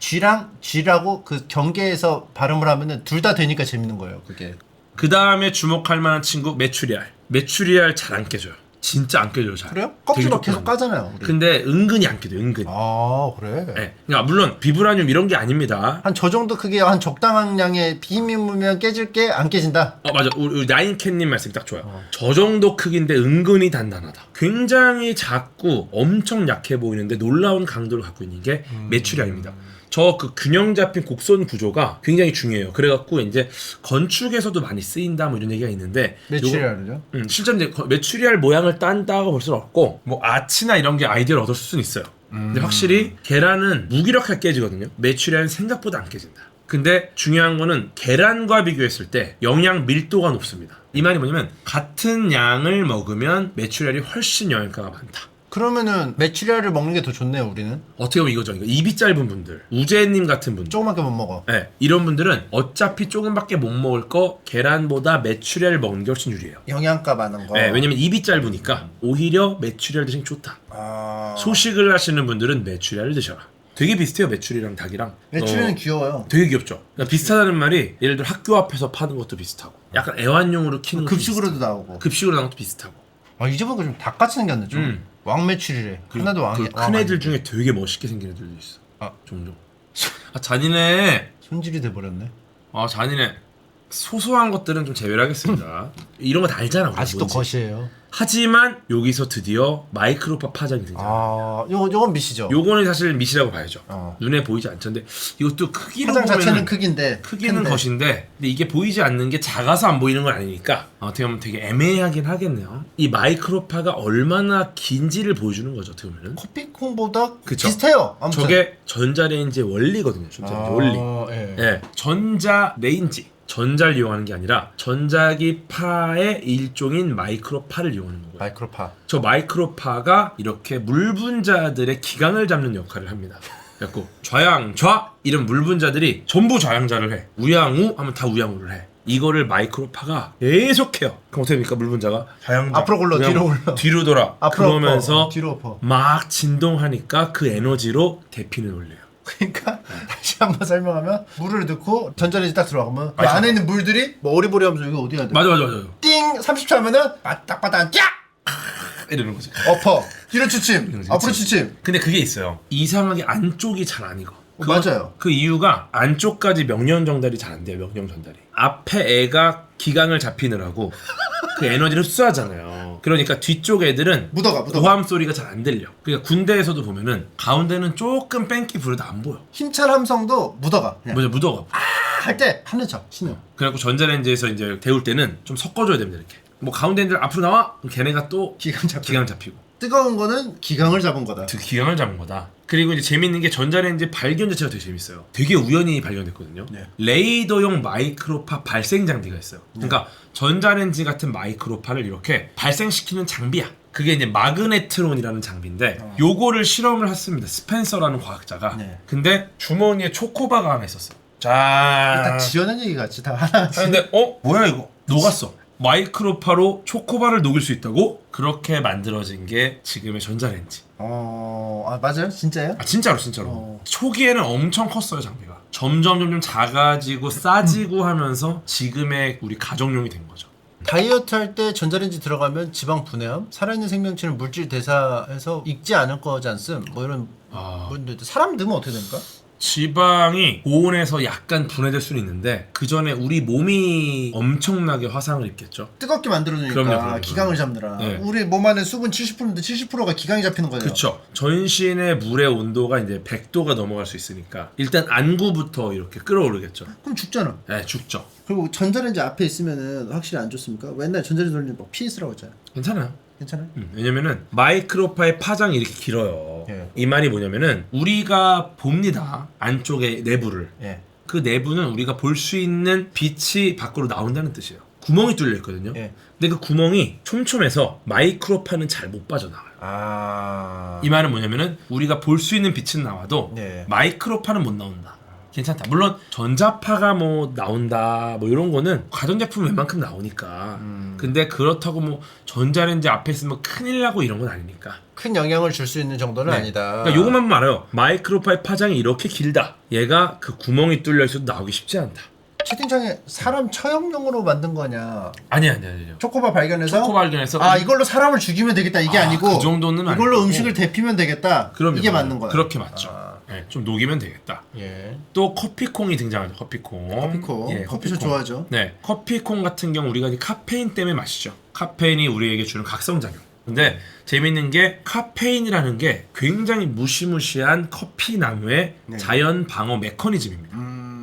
G랑 G라고 그 경계에서 발음을 하면은 둘 다 되니까 재밌는 거예요. 그게. 그 다음에 주목할 만한 친구 메추리알. 메추리알 잘 안 깨져요. 진짜 안 깨져요 잘. 그래요? 껍질로 계속 까잖아요. 우리. 근데 은근히 안 깨져요. 은근히. 그래? 네. 그러니까 물론 비브라늄 이런 게 아닙니다. 한 저 정도 크기에 한 적당한 양의 비빔면 깨질 게 안 깨진다. 맞아. 우리 나인캣님 말씀이 딱 좋아요. 저 정도 크기인데 은근히 단단하다. 굉장히 작고 엄청 약해 보이는데 놀라운 강도를 갖고 있는 게 메추리알입니다. 저 그 균형 잡힌 곡선 구조가 굉장히 중요해요. 그래갖고 이제 건축에서도 많이 쓰인다 뭐 이런 얘기가 있는데 메추리알이죠? 실제로 이제 메추리알 모양을 딴다고 볼 수는 없고 뭐 아치나 이런 게 아이디어를 얻을 수는 있어요. 근데 확실히 계란은 무기력하게 깨지거든요. 메추리알은 생각보다 안 깨진다. 근데 중요한 거는 계란과 비교했을 때 영양 밀도가 높습니다. 이 말이 뭐냐면 같은 양을 먹으면 메추리알이 훨씬 영양가가 많다. 그러면은 메추리알을 먹는 게 더 좋네요, 우리는. 어떻게 보면 이거죠. 입이 짧은 분들, 우재님 같은 분들, 조그맣게 못 먹어. 네, 이런 분들은 어차피 조금밖에 못 먹을 거 계란보다 메추리알 먹는 게 훨씬 유리해요. 영양가 많은 거. 네, 왜냐면 입이 짧으니까 오히려 메추리알 드시는 게 좋다. 소식을 하시는 분들은 메추리알을 드셔라. 되게 비슷해요, 메추리랑 닭이랑. 메추리는 귀여워요. 되게 귀엽죠. 그러니까 비슷하다는 말이 예를 들어 학교 앞에서 파는 것도 비슷하고, 약간 애완용으로 키우는 것도 급식으로도 비슷하고, 나오고. 급식으로 나오는 것도 비슷하고. 이제 보니까 좀 닭같이 생겼네 좀. 왕메추리래. 하나도 왕이. 큰 애들 중에 되게 멋있게 생긴 애들도 있어. 아. 종종. 잔인해. 손질이 돼버렸네. 잔인해. 소소한 것들은 좀 제외를 하겠습니다. 이런 거 다 알잖아. 우리가 아직도 뭔지. 것이에요. 하지만 여기서 드디어 마이크로파 파장이 등장. 요건 미시죠. 요거는 사실 미시라고 봐야죠. 어. 눈에 보이지 않던데 이것도 크기로 파장 보면은 자체는 크긴데. 크기는 큰데. 것인데 근데 이게 보이지 않는 게 작아서 안 보이는 건 아니니까 어떻게 보면 되게 애매하긴 하겠네요. 이 마이크로파가 얼마나 긴지를 보여주는 거죠. 어떻게 보면은 커피콩보다 그쵸. 비슷해요. 아무튼. 저게 전자레인지의 원리거든요. 전자레인지 원리. 예. 예, 전자레인지. 전자를 이용하는 게 아니라 전자기파의 일종인 마이크로파를 이용하는 거고요. 마이크로파. 저 마이크로파가 이렇게 물 분자들의 기강을 잡는 역할을 합니다. 그래갖고 좌양, 좌 이런 물 분자들이 전부 좌양자를 해. 우양우 하면 다 우양우를 해. 이거를 마이크로파가 계속해요. 그럼 어떻게 됩니까? 물 분자가 좌양자 앞으로 굴러, 뒤로 굴러. 뒤로 돌아. 앞으로 그러면서 엎어, 뒤로 엎어. 막 진동하니까 그 에너지로 대피를 올려요. 그러니까 다시 한번 설명하면 물을 넣고 전자레인지 딱 들어가면 그 맞아. 안에 있는 물들이 뭐 오리보리하면서 이거 어디 가야 돼? 맞아. 띵 30초 하면은 바닥바닥 쫙 이러는 거지. 엎어 뒤로 추침 앞으로 추침. 근데 그게 있어요. 이상하게 안쪽이 잘 안 익어. 맞아요. 그 이유가 안쪽까지 명령 전달이 잘 안 돼요. 명령 전달이. 앞에 애가 기강을 잡히느라고 그 에너지를 흡수하잖아요. 그러니까 뒤쪽 애들은 묻어가. 고함 소리가 잘 안 들려. 그러니까 군대에서도 보면은 가운데는 조금 뺑기 부려도 안 보여. 힘찬 함성도 묻어가. 그냥 뭐죠? 묻어가. 할 때 하는 척 신호. 그래갖고 전자레인지에서 이제 데울 때는 좀 섞어줘야 됩니다. 이렇게. 뭐 가운데 애들 앞으로 나와? 그럼 걔네가 또 기강 잡히고. 뜨거운 거는 기강을 잡은 거다. 기강을 잡은 거다. 그리고 이제 재밌는 게 전자레인지 발견 자체가 되게 재밌어요. 되게 우연히 발견됐거든요. 네. 레이더용 마이크로파 발생 장비가 있어요. 그러니까 전자레인지 같은 마이크로파를 이렇게 발생시키는 장비야. 그게 이제 마그네트론이라는 장비인데 요거를 실험을 했습니다. 스펜서라는 과학자가. 네. 근데 주머니에 초코바가 하나 있었어. 다 자. 지어낸 얘기 같이 다 하나같이. 근데 뭐야 이거? 녹았어. 마이크로파로 초코바를 녹일 수 있다고? 그렇게 만들어진 게 지금의 전자레인지. 맞아요? 진짜요? 진짜로. 초기에는 엄청 컸어요, 장비가. 점점 작아지고 싸지고 하면서 지금의 우리 가정용이 된 거죠. 다이어트 할 때 전자레인지 들어가면 지방 분해함, 살아있는 생명체는 물질 대사해서 익지 않을 거지 않음? 뭐 이런 뭔데 사람 넣으면 어떻게 됩니까? 지방이 고온에서 약간 분해될 수는 있는데 그 전에 우리 몸이 엄청나게 화상을 입겠죠. 뜨겁게 만들어주니까 그럼요. 기강을 잡느라. 네. 우리 몸 안에 수분 70%인데 70%가 기강이 잡히는 거예요. 그렇죠. 전신의 물의 온도가 이제 100도가 넘어갈 수 있으니까 일단 안구부터 이렇게 끌어오르겠죠. 그럼 죽잖아. 네, 죽죠. 그리고 전자레인지 앞에 있으면은 확실히 안 좋습니까? 맨날 전자레인지 돌리면 막 피스라고 했잖아요. 괜찮아요. 괜찮아요? 왜냐면은 마이크로파의 파장이 이렇게 길어요. 예. 이 말이 뭐냐면은 우리가 봅니다. 안쪽의 내부를. 예. 그 내부는 우리가 볼 수 있는 빛이 밖으로 나온다는 뜻이에요. 구멍이 뚫려 있거든요. 예. 근데 그 구멍이 촘촘해서 마이크로파는 잘 못 빠져나와요. 이 말은 뭐냐면은 우리가 볼 수 있는 빛은 나와도 네. 마이크로파는 못 나온다. 괜찮다. 물론 전자파가 뭐 나온다 뭐 이런 거는 가전제품 웬만큼 나오니까. 근데 그렇다고 뭐 전자레인지 앞에 있으면 큰일 나고 이런 건 아니니까. 큰 영향을 줄 수 있는 정도는 아니다. 그러니까 요것만 말아요. 마이크로파의 파장이 이렇게 길다. 얘가 그 구멍이 뚫려 있어도 나오기 쉽지 않다. 채팅창에 사람 처형용으로 만든 거냐? 아니야. 초코바 발견해서 이걸로 사람을 죽이면 되겠다 이게 아니고 그 정도는 이걸로 아니고. 음식을 데피면 되겠다. 그럼요. 이게 맞는 거야. 그렇게 맞죠. 네, 좀 녹이면 되겠다. 예. 또 커피콩이 등장하죠. 커피콩. 커피콩. 커피도 좋아하죠. 네, 커피콩 같은 경우 우리가 이제 카페인 때문에 마시죠. 카페인이 우리에게 주는 각성작용. 근데 재밌는 게 카페인이라는 게 굉장히 무시무시한 커피 나무의 자연 방어 메커니즘입니다.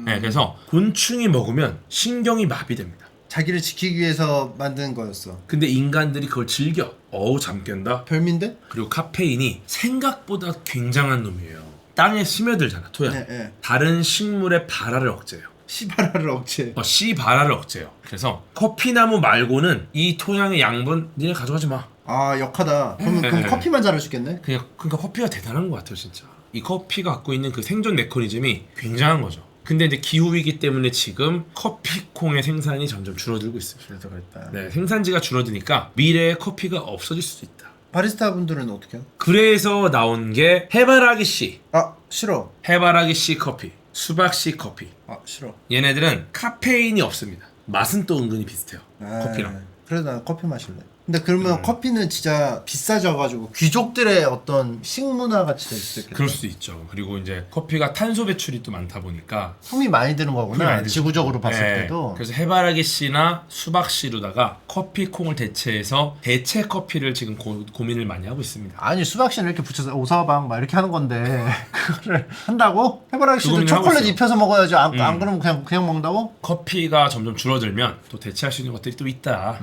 네, 그래서 곤충이 먹으면 신경이 마비됩니다. 자기를 지키기 위해서 만든 거였어. 근데 인간들이 그걸 즐겨. 잠 깬다. 별미인데? 그리고 카페인이 생각보다 굉장한 놈이에요. 땅에 스며들잖아 토양. 네, 네. 다른 식물의 발화를 억제해요. 시바라를 억제. 씨 발화를 억제해요. 그래서 커피나무 말고는 이 토양의 양분 니네 가져가지 마. 아 역하다. 그럼 네. 커피만 잘할 수 있겠네. 그러니까 커피가 대단한 것 같아요 진짜. 이 커피가 갖고 있는 그 생존 메커니즘이 굉장한 거죠. 근데 이제 기후 위기 때문에 지금 커피콩의 생산이 점점 줄어들고 있어요. 그랬다. 네, 생산지가 줄어드니까 미래에 커피가 없어질 수도 있다. 바리스타 분들은 어떻게 해요? 그래서 나온 게 해바라기 씨, 아 싫어. 해바라기 씨 커피, 수박 씨 커피. 아 싫어. 얘네들은 카페인이 없습니다. 맛은 또 은근히 비슷해요. 아, 커피랑. 그래도 난 커피 마실래. 근데 그러면 커피는 진짜 비싸져가지고 귀족들의 어떤 식문화 같이 될 수도 있겠다. 그럴 수도 있죠. 그리고 이제 커피가 탄소 배출이 또 많다 보니까 품이 많이 드는 품이 거구나. 많이 들죠. 지구적으로 봤을 네. 때도. 그래서 해바라기 씨나 수박 씨로다가 커피 콩을 대체해서 대체 커피를 지금 고민을 많이 하고 있습니다. 아니 수박씨는 이렇게 붙여서 오사방 막 이렇게 하는 건데 그거를 한다고? 해바라기 씨도 고민을 하고 초콜릿 있어요. 입혀서 먹어야지. 안 그러면 그냥 먹는다고? 커피가 점점 줄어들면 또 대체할 수 있는 것들이 또 있다.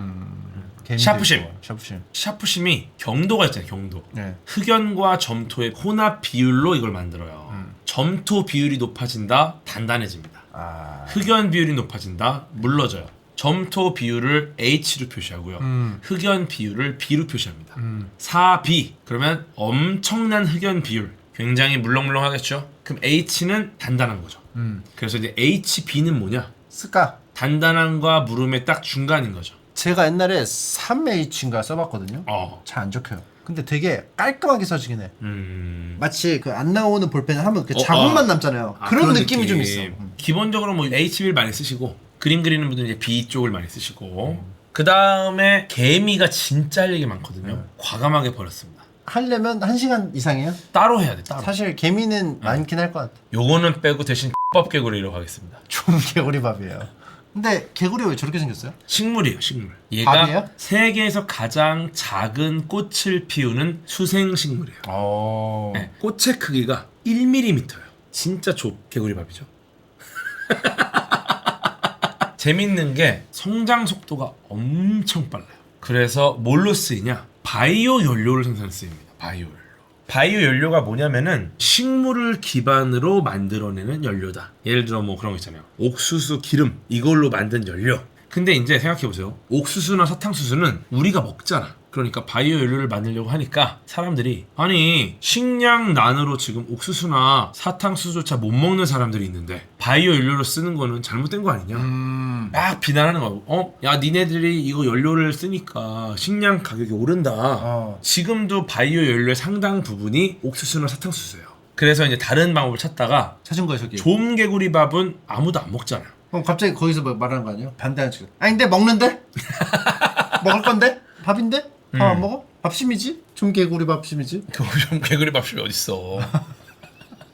개미들 샤프심. 좋아, 샤프심. 샤프심이 경도가 있잖아요. 경도. 네. 흑연과 점토의 혼합 비율로 이걸 만들어요. 점토 비율이 높아진다, 단단해집니다. 아. 흑연 비율이 높아진다, 물러져요. 점토 비율을 H로 표시하고요. 흑연 비율을 B로 표시합니다. 4B 그러면 엄청난 흑연 비율, 굉장히 물렁물렁하겠죠. 그럼 H는 단단한 거죠. 그래서 이제 HB는 뭐냐? 쓸까? 단단함과 무름의 딱 중간인 거죠. 제가 옛날에 3H인가 써봤거든요. 잘 안 적혀요. 근데 되게 깔끔하게 써지긴 해. 마치 그 안 나오는 볼펜을 하면 그 자국만 남잖아요. 그런 느낌이 좀 있어. 기본적으로 뭐 HB를 많이 쓰시고 그림 그리는 분들은 이제 B 쪽을 많이 쓰시고 그 다음에 개미가 진짜 할 얘기 많거든요. 과감하게 버렸습니다. 하려면 1시간 이상이에요? 따로 해야 돼. 따로. 사실 개미는 많긴 할 것 같아. 요거는 빼고 대신 법 개구리로 가겠습니다. 좀 개구리밥이에요. 근데 개구리 왜 저렇게 생겼어요? 식물이에요, 식물. 얘가 밥이에요? 세계에서 가장 작은 꽃을 피우는 수생 식물이에요. 네, 꽃의 크기가 1mm예요. 진짜 개구리밥이죠. 재밌는 게 성장 속도가 엄청 빨라요. 그래서 뭘로 쓰이냐? 바이오 연료를 생산했습니다. 바이오 연료. 바이오 연료가 뭐냐면은 식물을 기반으로 만들어내는 연료다. 예를 들어 뭐 그런 거 있잖아요. 옥수수 기름 이걸로 만든 연료. 근데 이제 생각해보세요. 옥수수나 사탕수수는 우리가 먹잖아. 그러니까 바이오 연료를 만들려고 하니까 사람들이 아니 식량난으로 지금 옥수수나 사탕수수조차 못 먹는 사람들이 있는데 바이오 연료로 쓰는 거는 잘못된 거 아니냐 막 비난하는 거고 야 니네들이 이거 연료를 쓰니까 식량 가격이 오른다. 지금도 바이오 연료의 상당 부분이 옥수수나 사탕수수예요. 그래서 이제 다른 방법을 찾다가 찾은 거예요 저기. 좀개구리밥은 아무도 안 먹잖아. 그럼 갑자기 거기서 뭐 말하는 거 아니에요? 반대하는 식. 아니 근데 먹는데? 먹을 건데? 밥인데? 밥 안 먹어? 밥심이지? 좀 개구리 밥심이지? 좀개구리밥이 어딨어.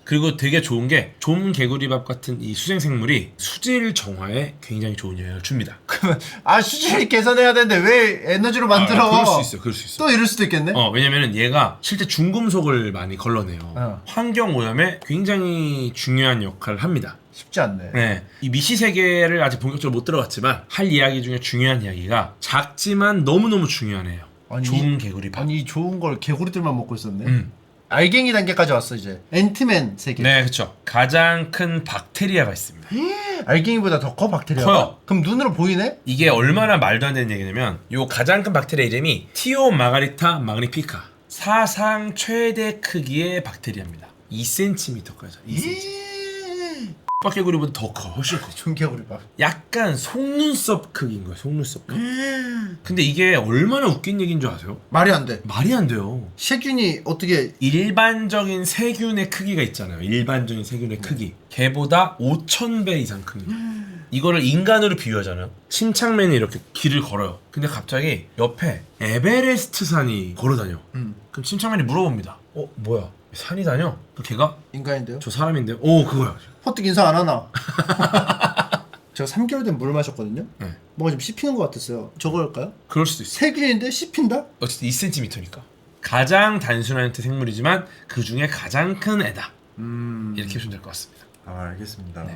그리고 되게 좋은 게 좀개구리밥 같은 이 수생생물이 수질 정화에 굉장히 좋은 영향을 줍니다. 그러면 수질이 개선해야 되는데 왜 에너지로 만들어? 그럴 수 있어요. 그럴 수 있어. 또 이럴 수도 있겠네. 왜냐면은 얘가 실제 중금속을 많이 걸러내요. 환경 오염에 굉장히 중요한 역할을 합니다. 쉽지 않네. 네, 이 미시 세계를 아직 본격적으로 못 들어갔지만 할 이야기 중에 중요한 이야기가 작지만 너무너무 중요하네요. 좋은 개구리밥. 아니 좋은 걸 개구리들만 먹고 있었네. 알갱이 단계까지 왔어 이제. 앤트맨 세계. 네, 그렇죠. 가장 큰 박테리아가 있습니다. 알갱이보다 더 커 박테리아가? 커요. 그럼 눈으로 보이네? 이게 얼마나 말도 안 되는 얘기냐면 요 가장 큰 박테리아 이름이 티오 마가리타 magnifica. 사상 최대 크기의 박테리아입니다. 2cm까지. 2cm. 박개구리보다 더 커. 훨씬 커. 좀 개구리밥. 약간 속눈썹 크기인 거예요. 속눈썹 크기. 근데 이게 얼마나 웃긴 얘기인 줄 아세요? 말이 안 돼. 말이 안 돼요. 세균이 어떻게 일반적인 세균의 크기가 있잖아요. 일반적인 세균의 크기. 걔보다 5,000배 이상 큽니다. 이거를 인간으로 비유하잖아요. 침착맨이 이렇게 길을 걸어요. 근데 갑자기 옆에 에베레스트 산이 걸어다녀. 그럼 침착맨이 물어봅니다. 뭐야? 산이 다녀? 그 걔가? 인간인데요? 저 사람인데요? 오, 그거야. 퍼뜩 인사 안 하나? 제가 3개월 된 물을 마셨거든요? 네. 뭔가 좀 씹히는 것 같았어요. 저거 할까요? 그럴 수도 있어. 세균인데 씹힌다? 어쨌든 2cm니까. 가장 단순한 형태 생물이지만 그 중에 가장 큰 애다. 이렇게 보시면 될 것 같습니다. 알겠습니다. 네.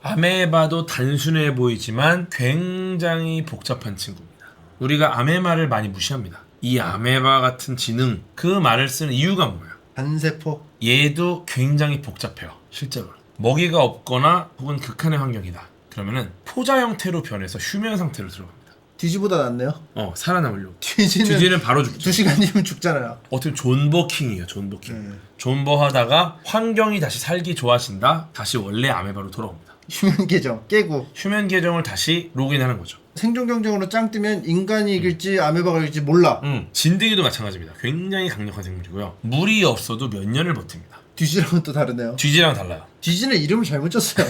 아메바도 단순해 보이지만 굉장히 복잡한 친구입니다. 우리가 아메바를 많이 무시합니다. 이 아메바 같은 지능, 그 말을 쓰는 이유가 뭐예요? 단세포. 얘도 굉장히 복잡해요. 실제로 먹이가 없거나 혹은 극한의 환경이다. 그러면은 포자 형태로 변해서 휴면 상태로 들어갑니다. 뒤지보다 낫네요. 살아남으려고. 뒤지는 뒤지는 바로 죽죠. 2시간이면 죽잖아요. 어떻게 존버킹이에요. 존버킹. 존버하다가 환경이 다시 살기 좋아진다. 다시 원래 아메바로 돌아옵니다. 휴면 계정 깨고 휴면 계정을 다시 로그인하는 거죠. 생존 경쟁으로 짱 뜨면 인간이 이길지 아메바가 이길지 몰라. 진드기도 마찬가지입니다. 굉장히 강력한 생물이고요. 물이 없어도 몇 년을 버팁니다. 뒤지랑은 또 다르네요. 뒤지랑 달라요. 뒤지는 이름을 잘못 썼어요.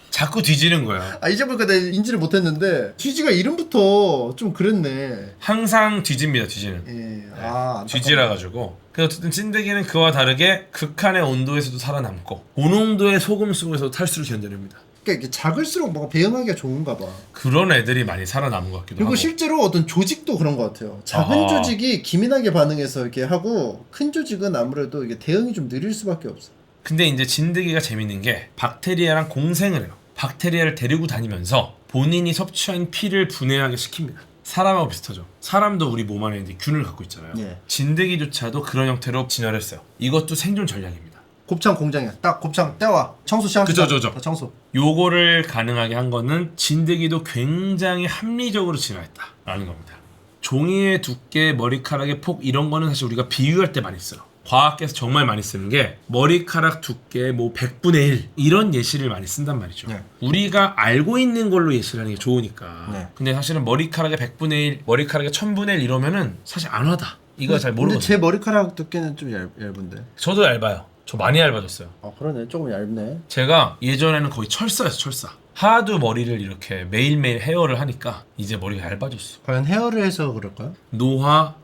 자꾸 뒤지는 거예요. 이제 보니까 내가 인지를 못했는데 뒤지가 이름부터 좀 그랬네. 항상 뒤집니다. 뒤지는. 예. 뒤지라 가지고. 그래서 어쨌든 찐득이는 그와 다르게 극한의 온도에서도 살아남고 고농도의 소금 속에서도 탈수를 견뎌냅니다. 그러니까 이게 작을수록 뭔가 배양하기가 좋은가 봐. 그런 애들이 많이 살아남은 것 같기도 그리고 하고. 실제로 어떤 조직도 그런 것 같아요. 작은 조직이 기민하게 반응해서 이렇게 하고 큰 조직은 아무래도 이게 대응이 좀 느릴 수밖에 없어. 근데 이제 진드기가 재밌는 게 박테리아랑 공생을 해요. 박테리아를 데리고 다니면서 본인이 섭취한 피를 분해하게 시킵니다. 사람하고 비슷하죠. 사람도 우리 몸 안에 이제 균을 갖고 있잖아요. 예. 진드기조차도 그런 형태로 진화했어요. 이것도 생존 전략입니다. 곱창 공장이야. 딱 곱창 떼와. 청소 시작합시다. 그죠. 다 청소. 요거를 가능하게 한 거는 진드기도 굉장히 합리적으로 진화했다라는 겁니다. 종이의 두께, 머리카락의 폭 이런 거는 사실 우리가 비유할 때 많이 써요. 과학계에서 정말 많이 쓰는 게 머리카락 두께 뭐 100분의 1 이런 예시를 많이 쓴단 말이죠. 네. 우리가 알고 있는 걸로 예시를 하는 게 좋으니까. 네. 근데 사실은 머리카락의 100분의 1, 머리카락의 1000분의 1 이러면은 사실 안 하다. 이거 잘 모르거든요. 근데 제 머리카락 두께는 좀 얇은데. 저도 얇아요. 저 많이 얇아졌어요. 그러네. 조금 얇네. 제가 예전에는 거의 철사였어, 철사. 하도 머리를 이렇게 매일매일 헤어를 하니까 이제 머리가 얇아졌어. 과연 헤어를 해서 그럴까요? 노화,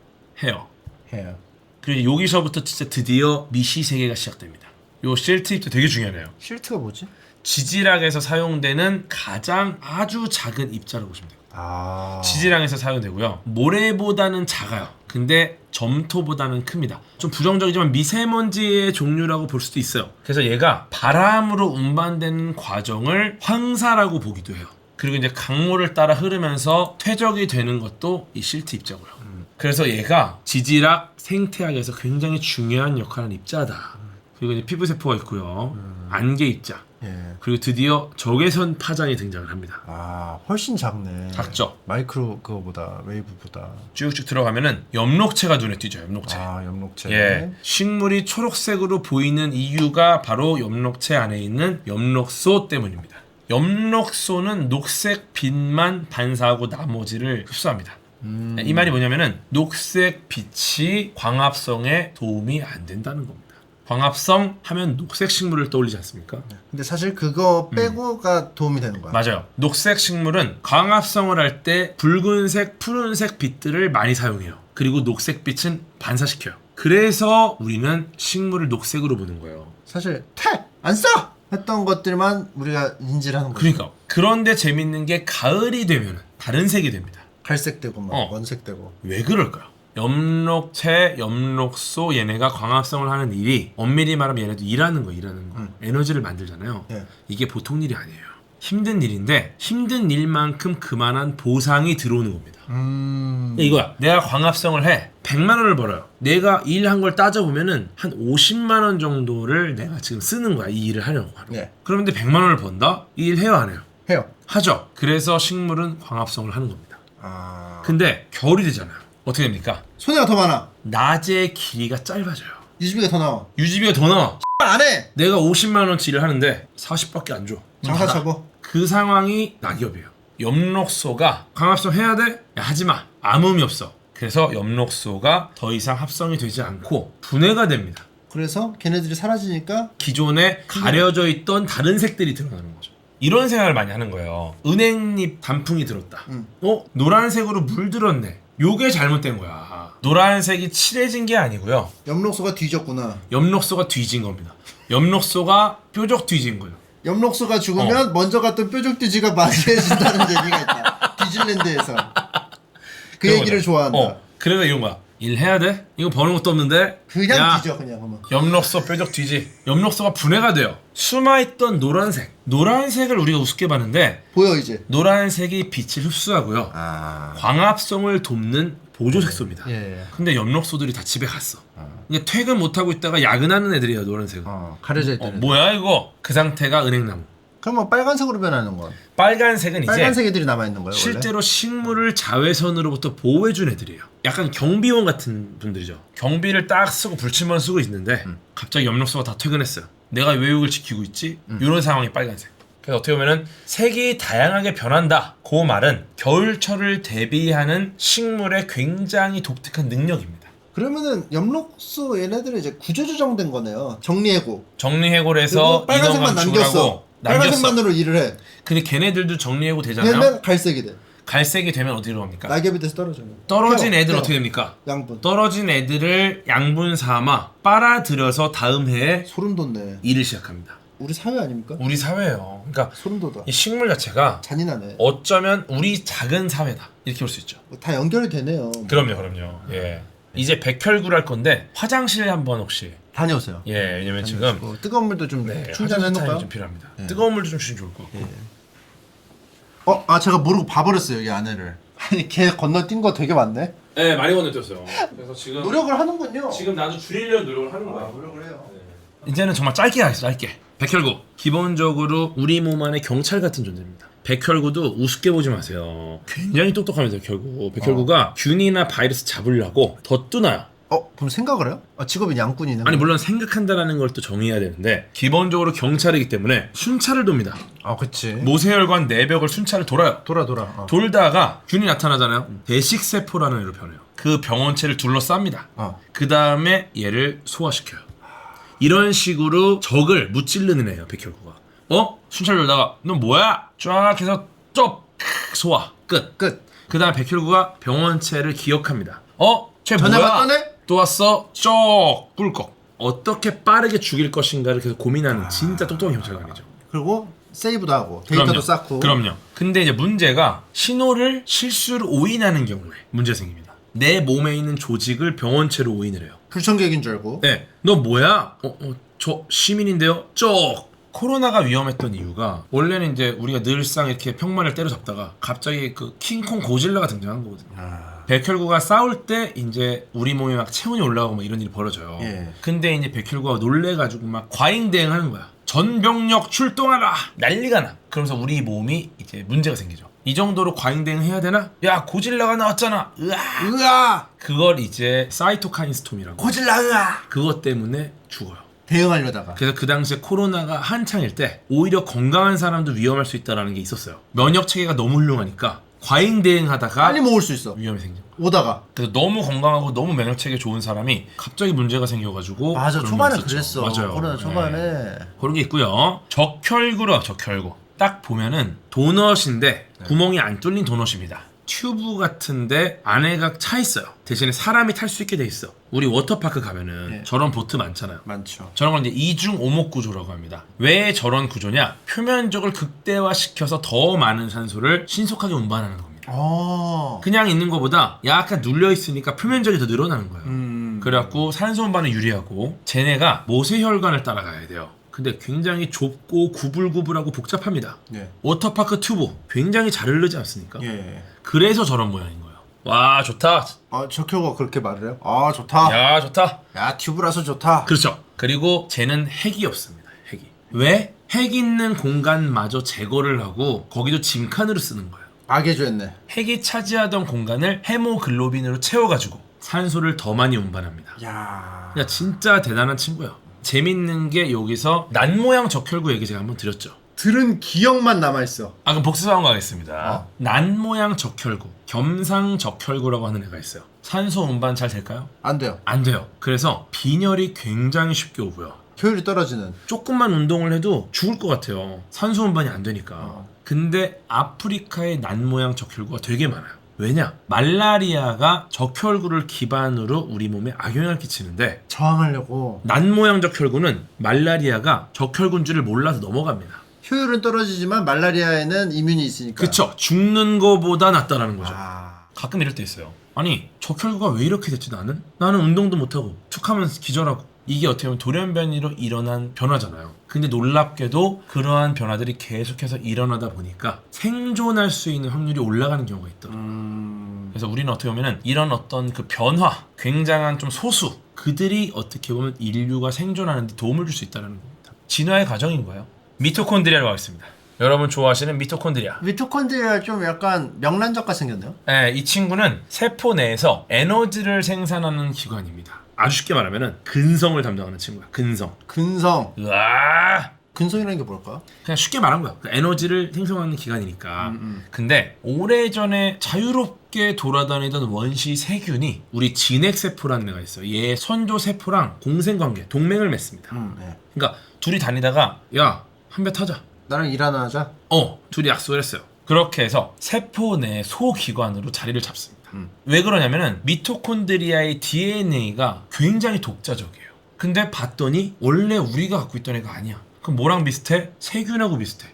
헤어. 헤어. 그리고 여기서부터 진짜 드디어 미시 세계가 시작됩니다. 요 실트 힙도 되게 중요해요. 실트가 뭐지? 지질학에서 사용되는 가장 아주 작은 입자라고 보시면 돼요. 지질학에서 사용되고요. 모래보다는 작아요. 근데 점토보다는 큽니다. 좀 부정적이지만 미세먼지의 종류라고 볼 수도 있어요. 그래서 얘가 바람으로 운반되는 과정을 황사라고 보기도 해요. 그리고 이제 강물을 따라 흐르면서 퇴적이 되는 것도 이 실트 입자고요. 그래서 얘가 지질학 생태학에서 굉장히 중요한 역할을 하는 입자다. 그리고 이제 피부세포가 있고요. 안개 입자. 예. 그리고 드디어 적외선 파장이 등장을 합니다. 훨씬 작네. 작죠. 마이크로 그거보다 웨이브보다. 쭉쭉 들어가면은 엽록체가 눈에 띄죠. 엽록체. 엽록체. 예. 식물이 초록색으로 보이는 이유가 바로 엽록체 안에 있는 엽록소 때문입니다. 엽록소는 녹색 빛만 반사하고 나머지를 흡수합니다. 이 말이 뭐냐면은 녹색 빛이 광합성에 도움이 안 된다는 겁니다. 광합성 하면 녹색 식물을 떠올리지 않습니까? 근데 사실 그거 빼고가 도움이 되는 거야. 맞아요. 녹색 식물은 광합성을 할 때 붉은색, 푸른색 빛들을 많이 사용해요. 그리고 녹색 빛은 반사시켜요. 그래서 우리는 식물을 녹색으로 보는 거예요. 사실 안 써! 했던 것들만 우리가 인지를 하는 거죠. 그러니까. 그런데 재밌는 게 가을이 되면 다른 색이 됩니다. 갈색되고 막 원색되고. 왜 그럴까요? 엽록체, 엽록소 얘네가 광합성을 하는 일이 엄밀히 말하면 얘네도 일하는 거. 에너지를 만들잖아요. 예. 이게 보통 일이 아니에요. 힘든 일인데 힘든 일만큼 그만한 보상이 들어오는 겁니다. 이거야. 내가 광합성을 해. 100만 원을 벌어요. 내가 일한 걸 따져보면은 한 50만 원 정도를 내가 지금 쓰는 거야. 이 일을 하려고 하러. 네. 그런데 100만 원을 번다? 이 일 해요 안 해요? 해요. 하죠. 그래서 식물은 광합성을 하는 겁니다. 근데 겨울이 되잖아요. 어떻게 됩니까? 손해가 더 많아. 낮의 길이가 짧아져요. 유지비가 더 나와. 유지비가 더 나와. 안 해! 내가 50만 원치 일을 하는데 40밖에 안 줘. 장사 쳐고. 그 상황이 낙엽이에요. 엽록소가 광합성 해야 돼? 야, 하지마. 아무 의미 없어. 그래서 엽록소가 더 이상 합성이 되지 않고 분해가 됩니다. 그래서 걔네들이 사라지니까 기존에 가려져 있던 다른 색들이 드러나는 거죠. 이런 생각을 많이 하는 거예요. 은행잎 단풍이 들었다. 노란색으로 물들었네. 요게 잘못된 거야. 노란색이 칠해진 게 아니고요. 엽록소가 뒤졌구나. 엽록소가 뒤진 겁니다. 엽록소가 뾰족 뒤진 거예요. 엽록소가 죽으면 먼저 갔던 뾰족돼지가 맞이해진다는 얘기가 있다. 디즈랜드에서. 그 얘기를 좋아한다. 그래서 이런 거야. 일해야 돼? 이거 버는 것도 없는데 그냥 뒤져 그냥 하면. 엽록소 뾰족 뒤지. 엽록소가 분해가 돼요. 숨어있던 노란색을 우리가 우습게 봤는데 보여 이제. 노란색이 빛을 흡수하고요. 광합성을 돕는 보조 색소입니다. 예. 근데 엽록소들이 다 집에 갔어. 그러니까 퇴근 못 하고 있다가 야근하는 애들이야 노란색은. 가려져 있다. 뭐야 이거? 그 상태가 은행나무. 그럼 뭐 빨간색으로 변하는 건? 빨간색은 이제 빨간색 애들이 남아 있는 거예요, 실제로 식물을 자외선으로부터 보호해준 애들이에요. 약간 경비원 같은 분들이죠. 경비를 딱 쓰고 불침번 쓰고 있는데 갑자기 엽록소가 다 퇴근했어요. 내가 외육을 지키고 있지? 이런 상황이 빨간색. 그래서 어떻게 보면은 색이 다양하게 변한다. 그 말은 겨울철을 대비하는 식물의 굉장히 독특한 능력입니다. 그러면은 엽록소 얘네들은 이제 구조조정된 거네요. 정리해고. 정리해골에서 빨간색만 남겼어. 빨간색만으로 일을 해. 근데 걔네들도 정리해고 되잖아요. 걔는 갈색이 돼. 갈색이 되면 어디로 갑니까? 낙엽이 돼서 떨어져요. 떨어진 애들 태워. 어떻게 됩니까? 양분. 떨어진 애들을 양분 삼아 빨아들여서 다음 해에 소름 돋네. 일을 시작합니다. 우리 사회 아닙니까? 우리 사회예요. 그러니까 소름 돋아. 이 식물 자체가 잔인하네. 어쩌면 우리 작은 사회다 이렇게 볼 수 있죠. 다 연결이 되네요. 그럼요. 예. 이제 백혈구를 할 건데 화장실 한번 혹시 다녀오세요. 예 왜냐면 지금 뜨거운 물도 좀 충전해 화장실 타임이 놓을까요? 좀 필요합니다. 뜨거운 물도 좀 주시면 좋을 것 같고. 제가 모르고 봐버렸어요, 이 아내를. 아니, 걔 건너뛴 거 되게 많네. 네 많이 건너뛰었어요. 그래서 지금 노력을 하는군요. 지금 나도 줄이려는 노력을 하는 거야. 노력을 해요. 이제는 정말 짧게 하겠습니다. 짧게. 백혈구 기본적으로 우리 몸 안의 경찰 같은 존재입니다. 백혈구도 우습게 보지 마세요. 굉장히 똑똑합니다. 백혈구가 균이나 바이러스 잡으려고 더 뚜나요. 그럼 생각을 해요? 직업이 양꾼이네. 아니 물론 생각한다라는 걸 또 정의해야 되는데 기본적으로 경찰이기 때문에 순찰을 돕니다. 그치. 모세혈관 내벽을 순찰을 돌아요. 돌아. 돌다가 균이 나타나잖아요. 대식세포라는 애로 변해요. 그 병원체를 둘러쌉니다. 그 다음에 얘를 소화시켜요. 이런 식으로 적을 무찌르는 애예요. 백혈구가. 순찰 돌다가 너 뭐야? 쫙 해서 소화 끝. 그 다음에 백혈구가 병원체를 기억합니다. 쟤 전에 뭐야? 봤던 애? 또 왔어? 꿀꺽. 어떻게 빠르게 죽일 것인가를 계속 고민하는 진짜 똑똑한 경찰관이죠. 그리고 세이브도 하고 데이터도 쌓고. 그럼요. 근데 이제 문제가 신호를 실수로 오인하는 경우에 문제 생깁니다. 내 몸에 있는 조직을 병원체로 오인을 해요. 불청객인 줄 알고. 네. 너 뭐야? 저 시민인데요. 코로나가 위험했던 이유가 원래는 이제 우리가 늘상 이렇게 평만을 때려잡다가 갑자기 그 킹콩 고질라가 등장한 거거든요. 백혈구가 싸울 때 이제 우리 몸에 막 체온이 올라가고 막 이런 일이 벌어져요. 근데 이제 백혈구가 놀래가지고 막 과잉 대응하는 거야. 전병력 출동하라! 난리가 나. 그러면서 우리 몸이 이제 문제가 생기죠. 이 정도로 과잉 대응해야 되나? 야 고질라가 나왔잖아. 으아! 그걸 이제 사이토카인 스톰이라고. 고질라 으아! 그것 때문에 죽어요. 대응하려다가. 그래서 그 당시에 코로나가 한창일 때 오히려 건강한 사람도 위험할 수 있다는 게 있었어요. 면역 체계가 너무 훌륭하니까 과잉 대응하다가 빨리 모을 수 있어. 위험이 생겨. 오다가. 그래서 너무 건강하고 너무 면역 체계 좋은 사람이 갑자기 문제가 생겨가지고 맞아, 그런 초반에 게 있었죠. 그랬어. 맞아요. 코로나 초반에. 그런 게 있고요. 적혈구로 적혈구. 딱 보면은 도넛인데 구멍이 안 뚫린 도넛입니다. 튜브 같은데 안에가 차 있어요. 대신에 사람이 탈 수 있게 돼 있어. 우리 워터파크 가면은 저런 보트 많잖아요. 많죠. 저런 걸 이제 이중 오목 구조라고 합니다. 왜 저런 구조냐? 표면적을 극대화시켜서 더 많은 산소를 신속하게 운반하는 겁니다. 그냥 있는 것보다 약간 눌려 있으니까 표면적이 더 늘어나는 거예요. 그래갖고 산소 운반에 유리하고 쟤네가 모세혈관을 따라가야 돼요. 근데 굉장히 좁고 구불구불하고 복잡합니다. 워터파크 튜브 굉장히 잘 흐르지 않습니까? 그래서 저런 모양인 거예요. 와 좋다. 적효가 그렇게 말을 해요? 좋다. 야 좋다. 야 튜브라서 좋다. 그렇죠. 그리고 쟤는 핵이 없습니다. 핵이. 왜? 핵 있는 공간마저 제거를 하고 거기도 짐칸으로 쓰는 거예요. 악해줬네. 핵이 차지하던 공간을 헤모글로빈으로 채워가지고 산소를 더 많이 운반합니다. 야. 그러니까 진짜 대단한 친구야. 재밌는 게 여기서 난 모양 적혈구 얘기 제가 한번 드렸죠. 들은 기억만 남아있어. 그럼 복습 한번 가겠습니다. 난 모양 적혈구, 겸상 적혈구라고 하는 애가 있어요. 산소 운반 잘 될까요? 안 돼요. 안 돼요. 그래서 빈혈이 굉장히 쉽게 오고요. 효율이 떨어지는. 조금만 운동을 해도 죽을 것 같아요. 산소 운반이 안 되니까. 근데 아프리카의 난 모양 적혈구가 되게 많아요. 왜냐? 말라리아가 적혈구를 기반으로 우리 몸에 악영향을 끼치는데 저항하려고. 난 모양 적혈구는 말라리아가 적혈구인 줄을 몰라서 넘어갑니다. 효율은 떨어지지만 말라리아에는 이뮨이 있으니까. 그쵸. 죽는 거보다 낫다라는 거죠. 가끔 이럴 때 있어요. 아니 적혈구가 왜 이렇게 됐지 나는? 나는 운동도 못하고 툭하면 기절하고 이게 어떻게 보면 돌연변이로 일어난 변화잖아요. 근데 놀랍게도 그러한 변화들이 계속해서 일어나다 보니까 생존할 수 있는 확률이 올라가는 경우가 있더라고요. 그래서 우리는 어떻게 보면은 이런 어떤 그 변화, 굉장한 좀 소수, 그들이 어떻게 보면 인류가 생존하는 데 도움을 줄 수 있다는 겁니다. 진화의 과정인 거예요. 미토콘드리아로 가겠습니다. 여러분 좋아하시는 미토콘드리아. 미토콘드리아 좀 약간 명란젓 같이 생겼네요. 네, 이 친구는 세포 내에서 에너지를 생산하는 기관입니다. 아주 쉽게 말하면은 근성을 담당하는 친구야. 근성. 근성. 으아! 근성이라는 게 뭘까? 그냥 쉽게 말한 거야. 그 에너지를 생성하는 기관이니까. 근데 오래전에 자유롭게 돌아다니던 원시 세균이 우리 진핵세포라는 애가 있어요. 얘 선조세포랑 공생관계, 동맹을 맺습니다. 네. 그러니까 둘이 다니다가 야, 한 배 타자. 나랑 일 하나 하자. 둘이 약속을 했어요. 그렇게 해서 세포 내 소기관으로 자리를 잡습니다. 왜 그러냐면은 미토콘드리아의 DNA가 굉장히 독자적이에요. 근데 봤더니 원래 우리가 갖고 있던 애가 아니야. 그럼 뭐랑 비슷해? 세균하고 비슷해.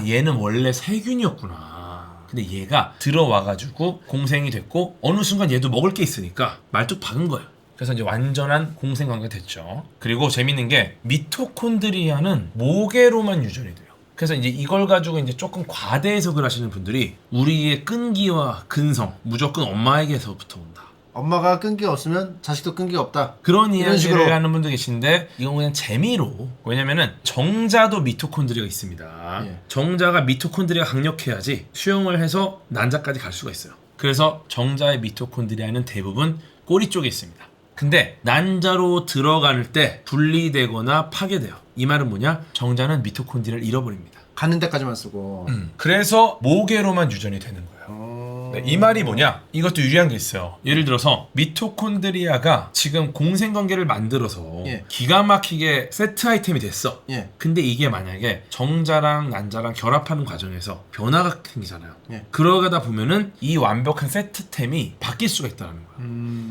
얘는 원래 세균이었구나. 근데 얘가 들어와가지고 공생이 됐고 어느 순간 얘도 먹을 게 있으니까 말뚝 박은 거예요. 그래서 이제 완전한 공생관계가 됐죠. 그리고 재밌는 게 미토콘드리아는 모계로만 유전이 돼요. 그래서 이제 이걸 가지고 이제 조금 과대 해석을 하시는 분들이 우리의 끈기와 근성 무조건 엄마에게서부터 온다. 엄마가 끈기가 없으면 자식도 끈기가 없다. 그런 이런 이야기를 식으로. 하는 분도 계신데 이건 그냥 재미로. 왜냐면은 정자도 미토콘드리아가 있습니다. 예. 정자가 미토콘드리아가 강력해야지 수용을 해서 난자까지 갈 수가 있어요. 그래서 정자의 미토콘드리아는 대부분 꼬리 쪽에 있습니다. 근데 난자로 들어갈 때 분리되거나 파괴돼요. 이 말은 뭐냐? 정자는 미토콘드리아를 잃어버립니다. 가는 데까지만 쓰고. 그래서 모계로만 유전이 되는 거예요. 네, 이 말이 뭐냐? 이것도 유리한 게 있어요. 예를 들어서 미토콘드리아가 지금 공생관계를 만들어서 예. 기가 막히게 세트 아이템이 됐어. 예. 근데 이게 만약에 정자랑 난자랑 결합하는 과정에서 변화가 생기잖아요. 예. 그러다 보면은 이 완벽한 세트템이 바뀔 수가 있다는 거야.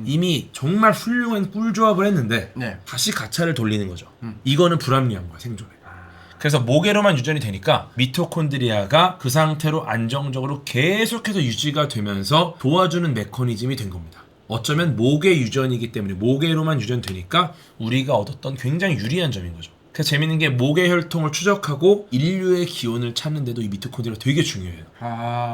이미 정말 훌륭한 꿀조합을 했는데 네. 다시 가차를 돌리는 거죠. 이거는 불합리한 거야, 생존에. 그래서 모계로만 유전이 되니까 미토콘드리아가 그 상태로 안정적으로 계속해서 유지가 되면서 도와주는 메커니즘이 된 겁니다. 어쩌면 모계 유전이기 때문에 모계로만 유전되니까 우리가 얻었던 굉장히 유리한 점인 거죠. 그래서 재밌는 게 모계 혈통을 추적하고 인류의 기원을 찾는데도 이 미토콘드리아가 되게 중요해요.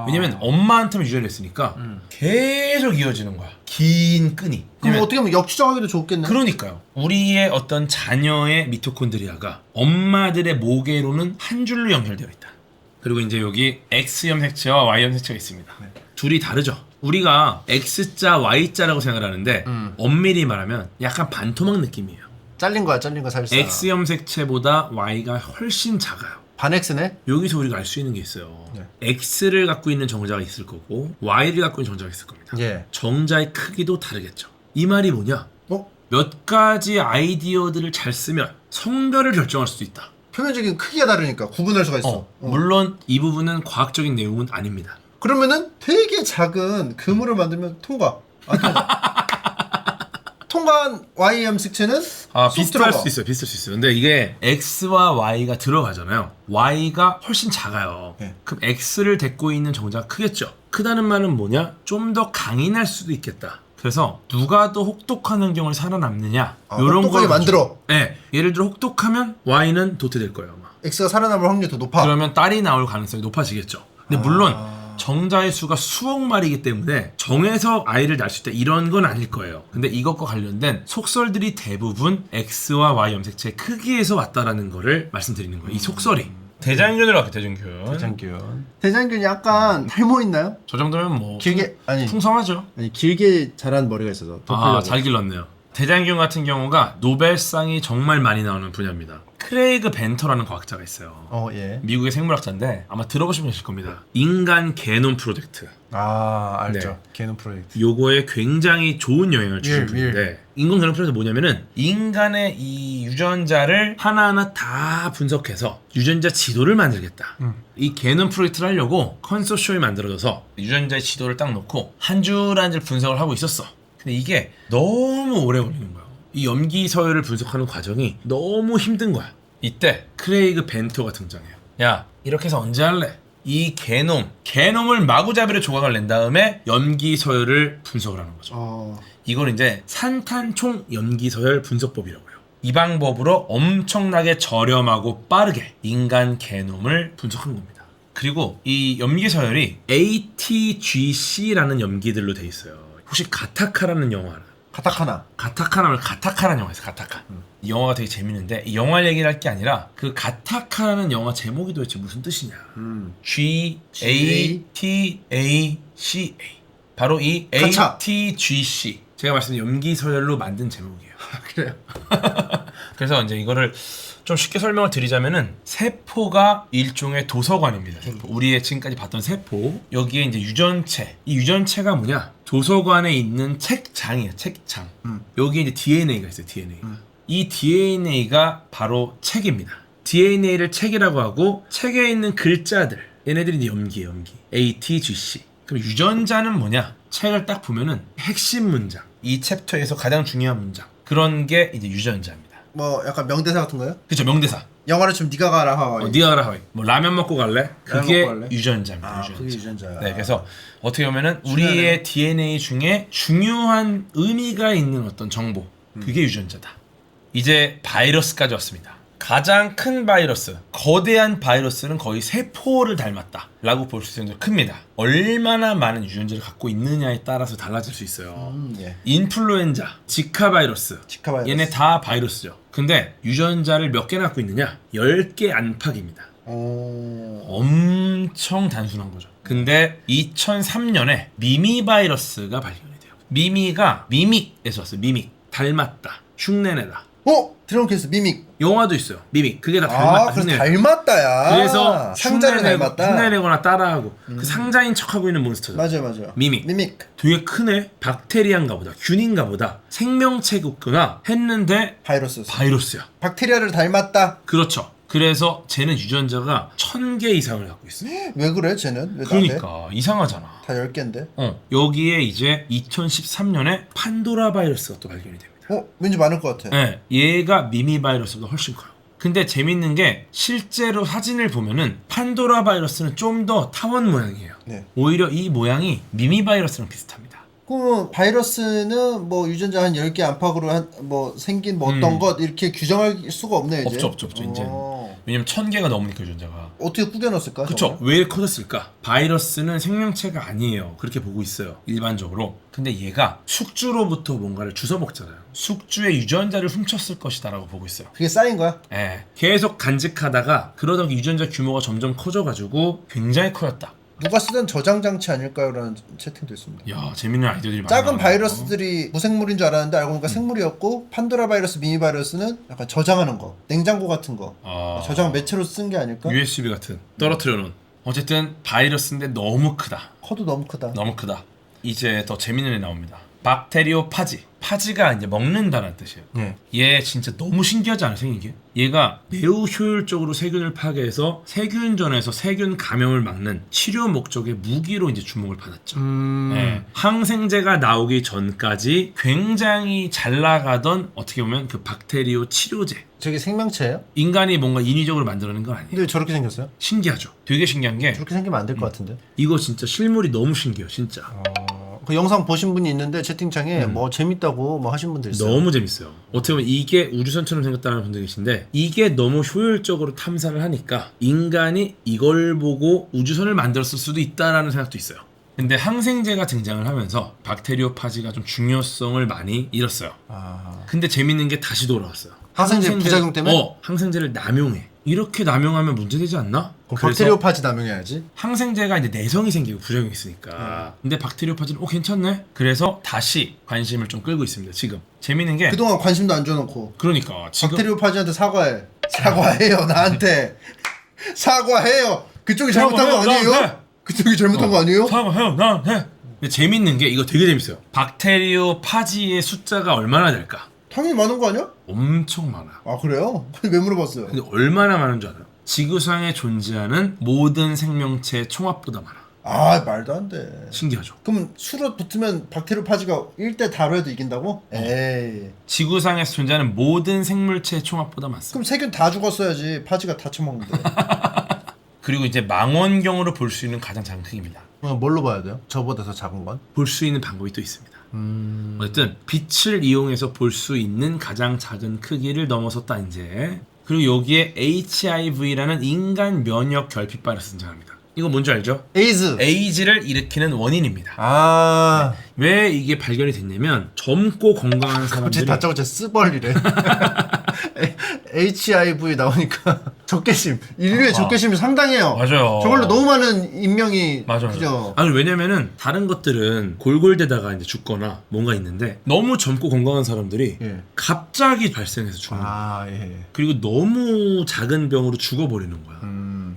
왜냐면 엄마한테만 유전을 했으니까 계속 이어지는 거야. 긴 끈이. 그럼 어떻게 보면 역추적하기도 좋겠네. 그러니까요. 우리의 어떤 자녀의 미토콘드리아가 엄마들의 모계로는 한 줄로 연결되어 있다. 그리고 이제 여기 X염 색체와 Y염 색체가 있습니다. 네. 둘이 다르죠. 우리가 X자, Y자라고 생각을 하는데 엄밀히 말하면 약간 반토막 느낌이에요. 잘린 거야 사실상. X염 색체보다 Y가 훨씬 작아요. 반X네. 여기서 우리가 알 수 있는 게 있어요. 네. X를 갖고 있는 정자가 있을 거고 Y를 갖고 있는 정자가 있을 겁니다. 예. 정자의 크기도 다르겠죠. 이 말이 뭐냐? 어? 몇 가지 아이디어들을 잘 쓰면 성별을 결정할 수도 있다. 표면적인 크기가 다르니까 구분할 수가 있어. 물론 이 부분은 과학적인 내용은 아닙니다. 그러면은 되게 작은 그물을 만들면 통과. 통과한 Y염 색체는 쏙 비슷할 들어가. 수 있어요. 비슷할 수 있어요. 근데 이게 X와 Y가 들어가잖아요. Y가 훨씬 작아요. 네. 그럼 X를 데리고 있는 정자가 크겠죠. 크다는 말은 뭐냐? 좀 더 강인할 수도 있겠다. 그래서 누가 더 혹독한 환경을 살아남느냐 혹독하게 걸 만들어. 네, 예를 들어 혹독하면 Y는 도태될 거예요 아마. X가 살아남을 확률이 더 높아. 그러면 딸이 나올 가능성이 높아지겠죠. 근데 물론 정자의 수가 수억 마리이기 때문에 정해서 아이를 낳을 수 있다 이런 건 아닐 거예요. 근데 이것과 관련된 속설들이 대부분 X와 Y 염색체의 크기에서 왔다라는 거를 말씀드리는 거예요. 이 속설이. 대장균으로 할게요. 대장균. 대장균이 약간 탈모 있나요? 저 정도면 뭐 길게 풍성하죠. 아니 길게 자란 머리가 있어서 덮으려고. 잘 길렀네요. 대장균 같은 경우가 노벨상이 정말 많이 나오는 분야입니다. 크레이그 벤터라는 과학자가 있어요. 예. 미국의 생물학자인데 아마 들어보시면 아실 겁니다. 인간 게놈 프로젝트. 알죠. 네. 게놈 프로젝트. 요거에 굉장히 좋은 영향을 주신 예. 분인데 인공 게놈 프로젝트 뭐냐면은 인간의 이 유전자를 하나하나 다 분석해서 유전자 지도를 만들겠다. 이 게놈 프로젝트를 하려고 컨소시엄이 만들어져서 유전자의 지도를 딱 놓고 한 줄 한 줄 분석을 하고 있었어. 근데 이게 너무 오래 걸리는 거야. 이 염기 서열을 분석하는 과정이 너무 힘든 거야. 이때 크레이그 벤터가 등장해요. 야, 이렇게 해서 언제 할래? 이 게놈을 마구잡이로 조각을 낸 다음에 염기 서열을 분석을 하는 거죠. 이걸 이제 산탄총 염기 서열 분석법이라고요. 이 방법으로 엄청나게 저렴하고 빠르게 인간 게놈을 분석한 겁니다. 그리고 이 염기 서열이 ATGC라는 염기들로 돼 있어요. 혹시 가타카라는 영화 알아요? 가타카라는 영화 있어요. 가타카. 이 영화가 되게 재밌는데 이 영화 얘기를 할 게 아니라 그 가타카라는 영화 제목이 도대체 무슨 뜻이냐. GATACA. 바로 이 가차. ATGC. 제가 말씀드린 염기 서열로 만든 제목이에요. 그래요. 그래서 이제 이거를 좀 쉽게 설명을 드리자면은 세포가 일종의 도서관입니다. 세포. 우리의 지금까지 봤던 세포. 여기에 이제 유전체. 이 유전체가 뭐냐? 도서관에 있는 책장이에요. 책장. 여기에 이제 DNA가 있어요. DNA. 이 DNA가 바로 책입니다. DNA를 책이라고 하고 책에 있는 글자들. 얘네들이 이제 염기예요. 염기. ATGC. 그럼 유전자는 뭐냐? 책을 딱 보면은 핵심 문장. 이 챕터에서 가장 중요한 문장. 그런 게 이제 유전자입니다. 뭐 약간 명대사 같은 거요? 그렇죠. 명대사. 영화를 좀 네가 가라 하와이. 네가 가라 하와이. 뭐 라면 먹고 갈래? 그게 먹고 갈래? 유전자입니다. 그게 유전자야. 네, 그래서 어떻게 보면은 우리의 DNA 중에 중요한 의미가 있는 어떤 정보. 그게 유전자다. 이제 바이러스까지 왔습니다. 가장 큰 바이러스, 거대한 바이러스는 거의 세포를 닮았다 라고 볼 수 있는 정도로 큽니다. 얼마나 많은 유전자를 갖고 있느냐에 따라서 달라질 수 있어요. 예. 인플루엔자, 지카 바이러스, 얘네 다 바이러스죠. 근데 유전자를 몇 개나 갖고 있느냐? 10개 안팎입니다. 엄청 단순한 거죠. 근데 2003년에 미미 바이러스가 발견이 돼요. 미미가 미믹에서 왔어요. 미믹. 닮았다. 흉내내다. 드럼캐스 미믹. 영화도 있어요. 미믹. 그게 다 닮았다. 그래서 닮았다야. 그래서 상자를 닮았다. 흉내내거나 따라하고 그 상자인 척하고 있는 몬스터죠. 맞아요. 미믹. 되게 크네. 박테리아인가 보다. 균인가 보다. 생명체구나 했는데 바이러스야. 박테리아를 닮았다. 그렇죠. 그래서 쟤는 유전자가 1000개 이상을 갖고 있어요. 왜 그래 쟤는? 왜 그러니까 이상하잖아. 다 10개인데. 여기에 이제 2013년에 판도라 바이러스가 또 발견이 됩니다. 왠지 많을 것 같아. 네, 얘가 미미 바이러스보다 훨씬 커요. 근데 재밌는 게 실제로 사진을 보면은 판도라 바이러스는 좀 더 타원 모양이에요. 네. 오히려 이 모양이 미미 바이러스랑 비슷합니다. 그러면 바이러스는 뭐 유전자 한 10개 안팎으로 뭐 생긴 뭐 어떤 것 이렇게 규정할 수가 없네요 이제. 없죠 이제. 왜냐면 1000개가 넘으니까 유전자가. 어떻게 꾸겨놨을까? 그쵸. 왜 커졌을까? 바이러스는 생명체가 아니에요. 그렇게 보고 있어요. 일반적으로. 근데 얘가 숙주로부터 뭔가를 주워 먹잖아요. 숙주의 유전자를 훔쳤을 것이다 라고 보고 있어요. 그게 쌓인 거야? 네. 계속 간직하다가 그러다 유전자 규모가 점점 커져가지고 굉장히 커졌다. 누가 쓰던 저장 장치 아닐까요? 라는 채팅도 있습니다. 야, 재밌는 아이디어들이 많아요. 작은 바이러스들이 무생물인 줄 알았는데 알고 보니까 생물이었고 판도라 바이러스, 미니 바이러스는 약간 저장하는 거, 냉장고 같은 거, 저장 매체로 쓴 게 아닐까? USB 같은 떨어뜨려 놓은. 어쨌든 바이러스인데 너무 크다. 커도 너무 크다. 이제 더 재밌는 애 나옵니다. 박테리오파지. 파지가 이제 먹는다는 뜻이에요. 얘 진짜 너무 신기하지 않아요, 생긴 게? 얘가 매우 효율적으로 세균을 파괴해서 세균전에서 세균 감염을 막는 치료 목적의 무기로 이제 주목을 받았죠. 네. 항생제가 나오기 전까지 굉장히 잘 나가던 어떻게 보면 그 박테리오 치료제. 저게 생명체예요? 인간이 뭔가 인위적으로 만들어낸 건 아니에요. 근데 왜 저렇게 생겼어요? 신기하죠. 되게 신기한 게 저렇게 생기면 안 될 것 같은데. 이거 진짜 실물이 너무 신기해요, 진짜. 그 영상 보신 분이 있는데 채팅창에 뭐 재밌다고 뭐 하신 분들 있어요. 너무 재밌어요. 어떻게 보면 이게 우주선처럼 생겼다는 분들 계신데 이게 너무 효율적으로 탐사를 하니까 인간이 이걸 보고 우주선을 만들었을 수도 있다라는 생각도 있어요. 근데 항생제가 등장을 하면서 박테리오파지가 좀 중요성을 많이 잃었어요. 근데 재밌는 게 다시 돌아왔어요. 항생제 부작용 때문에? 항생제를 남용해. 이렇게 남용하면 문제되지 않나? 박테리오파지 남용해야지. 항생제가 이제 내성이 생기고 부작용이 있으니까. 근데 박테리오파지는 괜찮네? 그래서 다시 관심을 좀 끌고 있습니다. 지금 재밌는 게 그동안 관심도 안 줘놓고. 그러니까 지금 박테리오파지한테 사과해요 나한테. 사과해요. 그쪽이 잘못한 거 아니에요? 그쪽이 잘못한 거 아니에요? 사과해요 나한테. 근데 재밌는 게 이거 되게 재밌어요. 박테리오파지의 숫자가 얼마나 될까? 당연히 많은 거 아니야? 엄청 많아. 아 그래요? 왜 물어봤어요? 근데 얼마나 많은 줄 알아요? 지구상에 존재하는 모든 생명체 총합보다 많아. 말도 안 돼. 신기하죠? 그럼 수로 붙으면 박테리오파지가 1대 다로 해도 이긴다고? 에이. 지구상에서 존재하는 모든 생물체 총합보다 많습니다. 그럼 세균 다 죽었어야지. 파지가 다 처먹는데. 그리고 이제 망원경으로 볼 수 있는 가장 작은 크기입니다. 뭘로 봐야 돼요? 저보다 더 작은 건? 볼 수 있는 방법이 또 있습니다. 어쨌든 빛을 이용해서 볼 수 있는 가장 작은 크기를 넘어섰다 이제. 그리고 여기에 HIV라는 인간 면역 결핍 바이러스 등장합니다. 이거 뭔지 알죠? 에이즈를 일으키는 원인입니다. 아, 왜 이게 발견이 됐냐면 젊고 건강한 갑자기 사람들이 다짜고짜 쓰벌리래. HIV 나오니까 적개심, 인류의 적개심이 상당해요. 맞아요. 저걸로 너무 많은 인명이 맞아요. 그죠? 아니 왜냐면은 다른 것들은 골골대다가 이제 죽거나 뭔가 있는데 너무 젊고 건강한 사람들이 예. 갑자기 발생해서 죽는 거야. 아, 예. 그리고 너무 작은 병으로 죽어버리는 거야.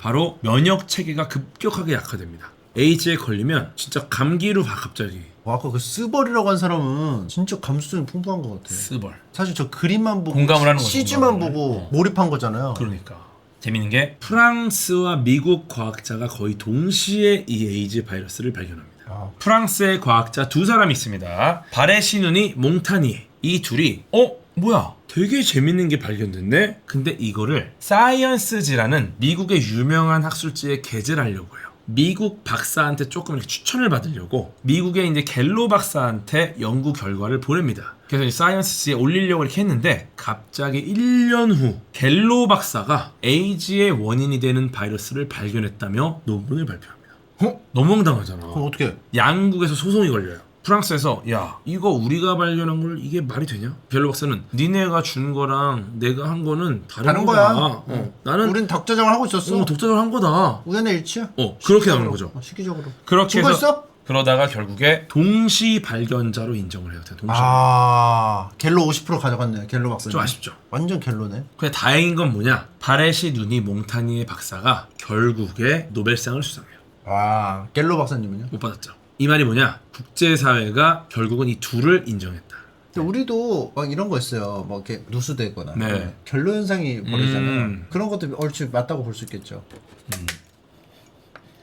바로 면역 체계가 급격하게 약화됩니다. 에이즈에 걸리면 진짜 감기로 갑자기 아까 그 쓰벌이라고 한 사람은 진짜 감수성이 풍부한 것 같아. 쓰벌. 사실 저 그림만 보고 공감을 하는 거죠, CG만 공감을. 보고 몰입한 거잖아요. 그러니까 재밌는 게 프랑스와 미국 과학자가 거의 동시에 이 에이즈 바이러스를 발견합니다. 아. 프랑스의 과학자 두 사람이 있습니다. 바레시누니 몽타니에. 이 둘이 뭐야 되게 재밌는 게 발견됐네. 근데 이거를 사이언스지라는 미국의 유명한 학술지에 게재를 하려고 해요. 미국 박사한테 조금 이렇게 추천을 받으려고 미국의 이제 갤로 박사한테 연구 결과를 보냅니다. 그래서 이 사이언스지에 올리려고 이렇게 했는데 갑자기 1년 후 갤로 박사가 에이즈의 원인이 되는 바이러스를 발견했다며 논문을 발표합니다. 너무 황당하잖아. 그럼 어떻게? 양국에서 소송이 걸려요. 프랑스에서 야 이거 우리가 발견한 걸 이게 말이 되냐? 갤로 박사는 니네가 준 거랑 내가 한 거는 다른 거야. 나는 우린 독자적을 하고 있었어. 독자적으로 한 거다. 우연의 일치야. 그렇게 나오는 거죠. 시기적으로. 그렇게 증거 해서 있어? 그러다가 결국에 동시 발견자로 인정을 해요. 동시. 아, 갤로 50% 가져갔네요. 갤로 박사님. 좀 아쉽죠. 완전 갤로네. 근데 다행인 건 뭐냐? 바레시 누니 몽타니의 박사가 결국에 노벨상을 수상해요. 아, 갤로 박사님은요? 못 받았죠. 이 말이 뭐냐? 국제사회가 결국은 이 둘을 인정했다. 근데 우리도 막 이런 거 있어요. 뭐 이렇게 누수되거나 네. 갤로 현상이 벌어지잖아요. 그런 것도 얼추 맞다고 볼 수 있겠죠.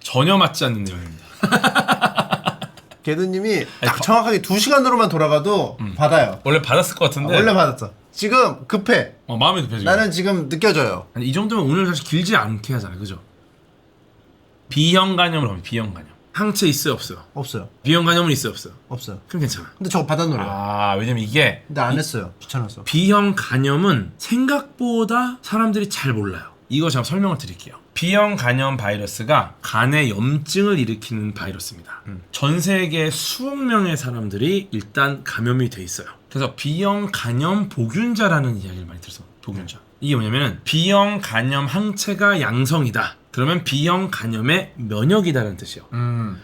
전혀 맞지 않는 내용입니다. 개두님이 딱 정확하게 2시간으로만 돌아가도 받아요. 원래 받았을 것 같은데 원래 받았어. 지금 급해. 마음이 급해지고. 나는 지금 느껴져요. 아니, 이 정도면 오늘 사실 길지 않게 하잖아요, 그죠? B형 간염을 하면 B형 간염. 항체 있어요, 없어요? 없어요. B형 간염은 있어요, 없어요? 없어요. 그럼 괜찮아. 근데 저거 받아놓으려. 왜냐면 이게 근데 안 했어요. 귀찮아서. B형 간염은 생각보다 사람들이 잘 몰라요. 이거 제가 설명을 드릴게요. B형 간염 바이러스가 간의 염증을 일으키는 바이러스입니다. 전 세계 수억 명의 사람들이 일단 감염이 돼 있어요. 그래서 B형 간염 보균자라는 이야기를 많이 들어서 보균자. 이게 뭐냐면은 B형 간염 항체가 양성이다. 그러면 B형 간염의 면역이다라는 뜻이에요.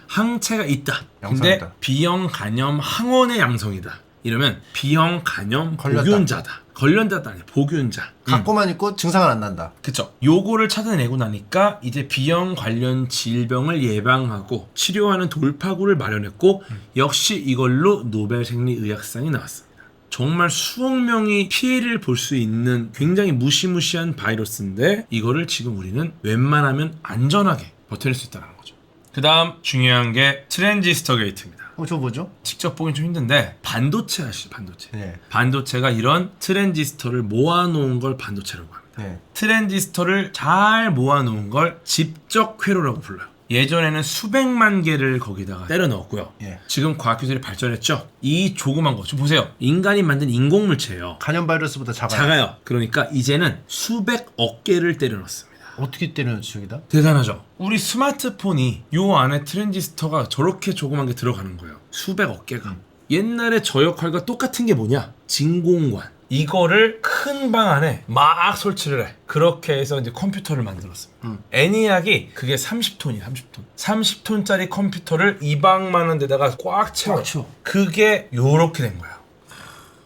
항체가 있다. 근데 양성이다. B형 간염 항원의 양성이다. 이러면 B형 간염 걸렸다. 보균자다. 걸렸다가 아니야. 보균자. 갖고만 있고 증상은 안 난다. 그쵸. 요거를 찾아내고 나니까 이제 B형 관련 질병을 예방하고 치료하는 돌파구를 마련했고 역시 이걸로 노벨 생리의학상이 나왔습니다. 정말 수억 명이 피해를 볼 수 있는 굉장히 무시무시한 바이러스인데 이거를 지금 우리는 웬만하면 안전하게 버텨낼 수 있다는 거죠. 그 다음 중요한 게 트랜지스터 게이트입니다. 저거 뭐죠? 직접 보긴 좀 힘든데 반도체 아시죠? 반도체. 네. 반도체가 이런 트랜지스터를 모아놓은 걸 반도체라고 합니다. 네. 트랜지스터를 잘 모아놓은 걸 집적 회로라고 불러요. 예전에는 수백만 개를 거기다가 때려 넣었고요. 예. 지금 과학기술이 발전했죠. 이 조그만 거 좀 보세요. 인간이 만든 인공물체예요. 간염 바이러스보다 작아요. 작아요. 그러니까 이제는 수백억 개를 때려 넣습니다. 어떻게 때려놓지 여기다? 대단하죠. 우리 스마트폰이 요 안에 트랜지스터가 저렇게 조그만 게 들어가는 거예요. 수백억 개가. 옛날에 저 역할과 똑같은 게 뭐냐? 진공관. 이거를 큰 방 안에 막 설치를 해. 그렇게 해서 이제 컴퓨터를 만들었습니다. 애니악이 그게 30톤이야, 30톤. 30톤짜리 컴퓨터를 이 방만한 데다가 꽉 채워. 그게 요렇게 된 거야.